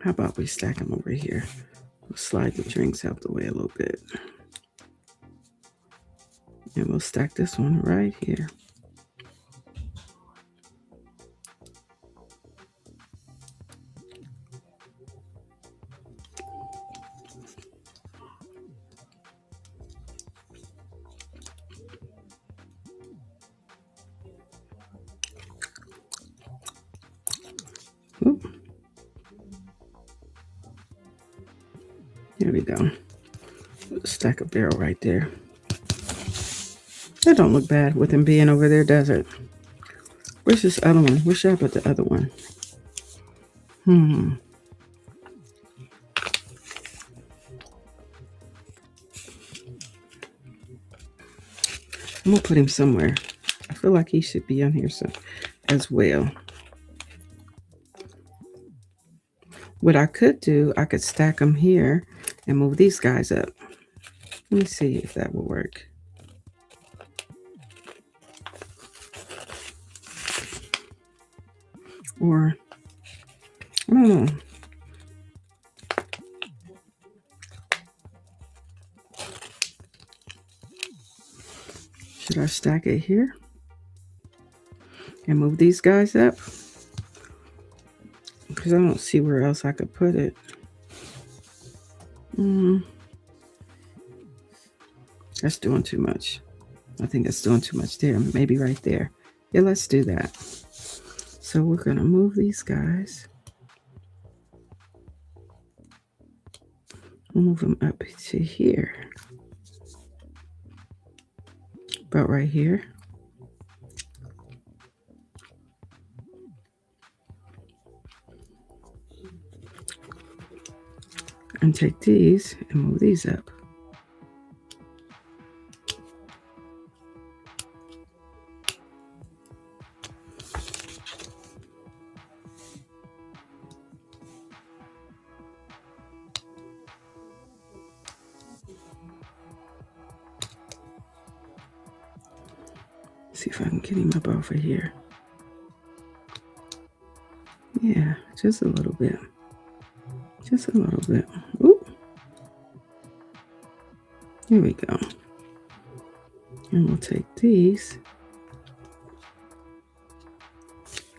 How about we stack them over here? We'll slide the drinks out the way a little bit. And we'll stack this one right here. Oop. There we go. Stack a barrel right there. That don't look bad with him being over there, does it? Where's this other one? Where should I put the other one? I'm gonna put him somewhere. I feel like he should be on here as well. What I could do, I could stack them here and move these guys up. Let me see if that will work. Or, I don't know. Should I stack it here and move these guys up? Because I don't see where else I could put it. That's doing too much. I think that's doing too much there. Maybe right there. Yeah, let's do that. So we're going to move these guys. Move them up to here. About right here. And take these and move these up. See if I can get him up over here. Yeah, just a little bit. Just a little bit. Oop. Here we go. And we'll take these.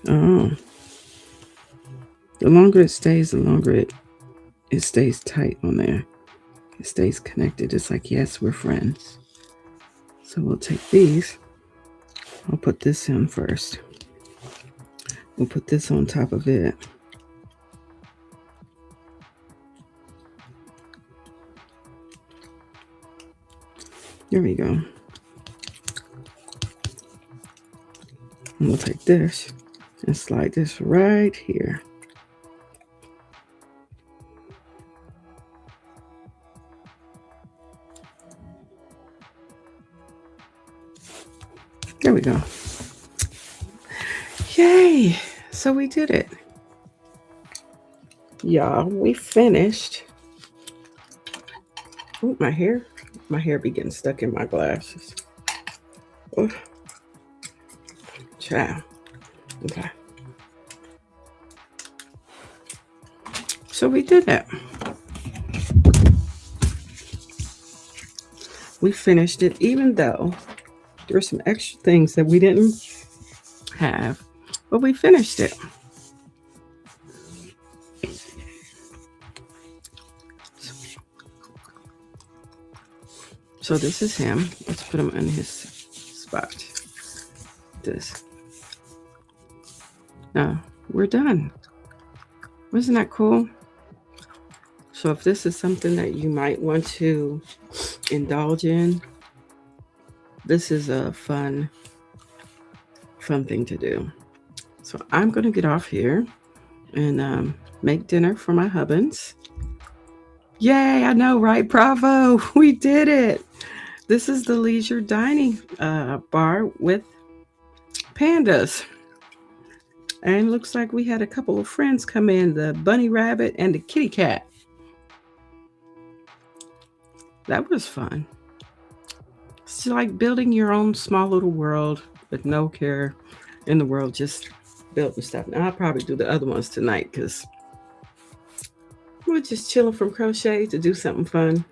Oh. The longer it stays, the longer it stays tight on there. It stays connected. It's like, yes, we're friends. So we'll take these. I'll put this in first. We'll put this on top of it. There we go. And we'll take this and slide this right here. There we go. Yay! So we did it. Y'all, we finished. Ooh, my hair be getting stuck in my glasses. Oh. Child. Okay. So we did it. We finished it, even though there were some extra things that we didn't have, but we finished it. So this is him. Let's put him in his spot. This. Now, we're done. Wasn't that cool? So if this is something that you might want to indulge in, this is a fun thing to do. So I'm going to get off here and make dinner for my hubbins. Yay, I know, right? Bravo, we did it. This is the leisure dining bar with pandas. And looks like we had a couple of friends come in, the bunny rabbit and the kitty cat. That was fun. It's like building your own small little world with no care in the world, just building stuff. Now, I'll probably do the other ones tonight because we're just chilling from crochet to do something fun.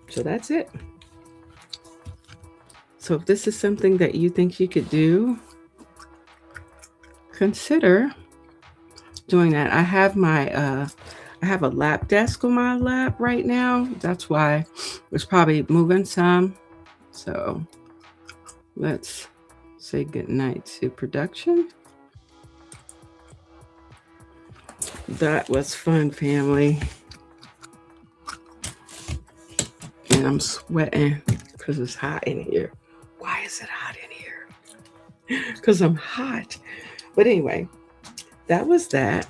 So that's it. So if this is something that you think you could do, consider doing that. I have a lap desk on my lap right now. That's why it's probably moving some. So let's say goodnight to production. That was fun, family. And I'm sweating because it's hot in here. Why is it hot in here? Because I'm hot. But anyway, that was that.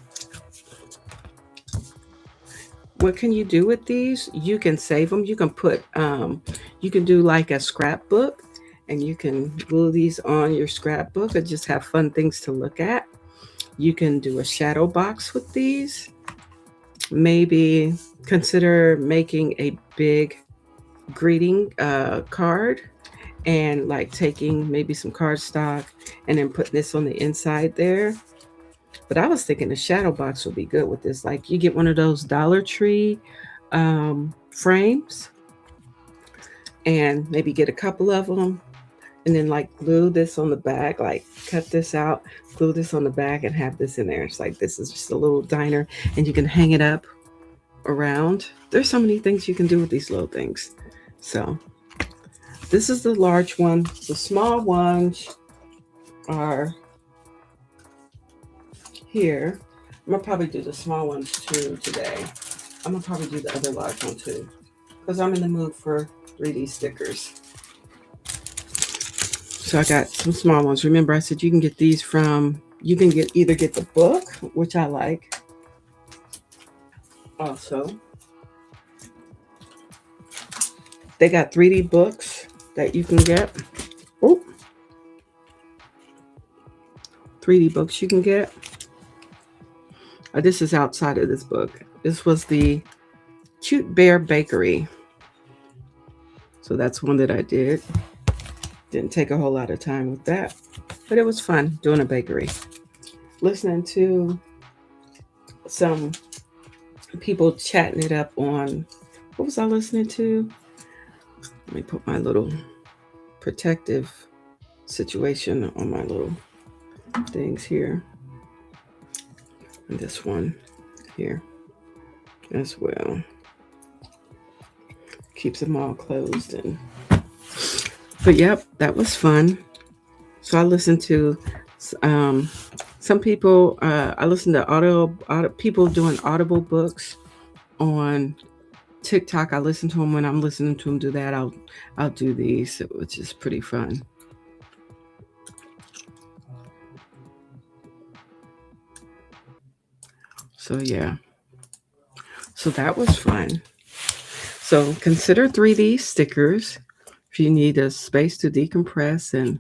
What can you do with these? You can save them. You can you can do like a scrapbook and you can glue these on your scrapbook or just have fun things to look at. You can do a shadow box with these. Maybe consider making a big greeting card and like taking maybe some cardstock and then putting this on the inside there. But I was thinking the shadow box would be good with this. Like you get one of those Dollar Tree frames and maybe get a couple of them and then like glue this on the back, like cut this out, glue this on the back and have this in there. It's like this is just a little diner and you can hang it up around. There's so many things you can do with these little things. So this is the large one. The small ones are here. I'm gonna probably do the small ones too today. I'm gonna probably do the other large one too because I'm in the mood for 3D stickers. So I got some small ones. Remember I said you can get these from, you can either get the book, which I like. Also, they got 3D books that you can get. Oh, 3D books you can get. This is outside of this book. This was the Cute Bear Bakery. So that's one that I did. Didn't take a whole lot of time with that, but it was fun doing a bakery. Listening to some people chatting it up on, what was I listening to? Let me put my little protective situation on my little things here. And this one here as well. Keeps them all closed. But yep, that was fun. So I listened to some people, I listened to people doing audible books on TikTok. I listen to them when I'm listening to them do that. I'll do these, which is pretty fun. So yeah. So that was fun. So consider 3D stickers if you need a space to decompress and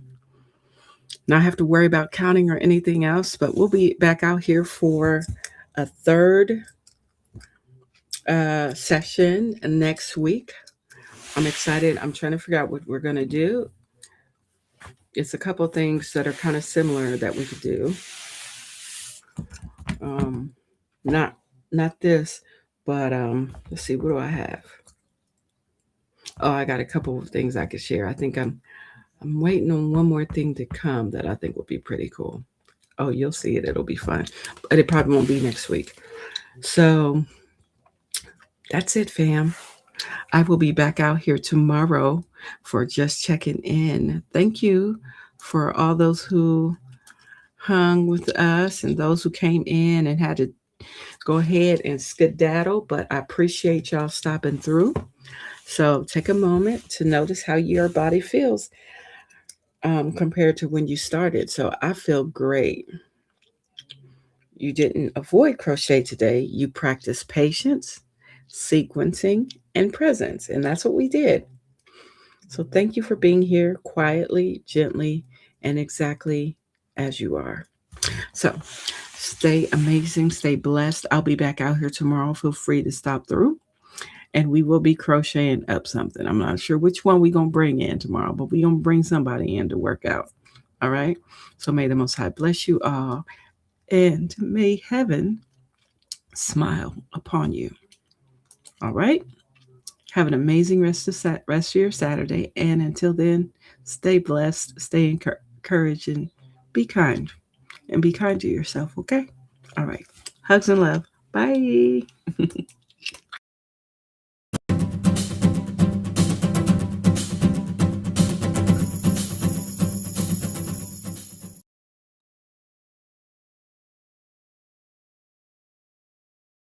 not have to worry about counting or anything else. But we'll be back out here for a third session next week. I'm excited. I'm trying to figure out what we're going to do. It's a couple things that are kind of similar that we could do. Not this, but let's see, what do I have? Oh, I got a couple of things I could share. I think I'm waiting on one more thing to come that I think will be pretty cool. Oh, you'll see it. It'll be fun. But it probably won't be next week. So that's it, fam. I will be back out here tomorrow for just checking in. Thank you for all those who hung with us and those who came in and had to go ahead and skedaddle. But I appreciate y'all stopping through. So take a moment to notice how your body feels compared to when you started. So I feel great. You didn't avoid crochet today. You practiced patience, sequencing, and presence. And that's what we did. So thank you for being here quietly, gently, and exactly as you are. So stay amazing, stay blessed. I'll be back out here tomorrow. Feel free to stop through and we will be crocheting up something. I'm not sure which one we're going to bring in tomorrow, but we're going to bring somebody in to work out. All right. So may the Most High bless you all and may heaven smile upon you. All right. Have an amazing rest of your Saturday. And until then, stay blessed, stay encouraged, and be kind. And be kind to yourself, okay? All right. Hugs and love. Bye.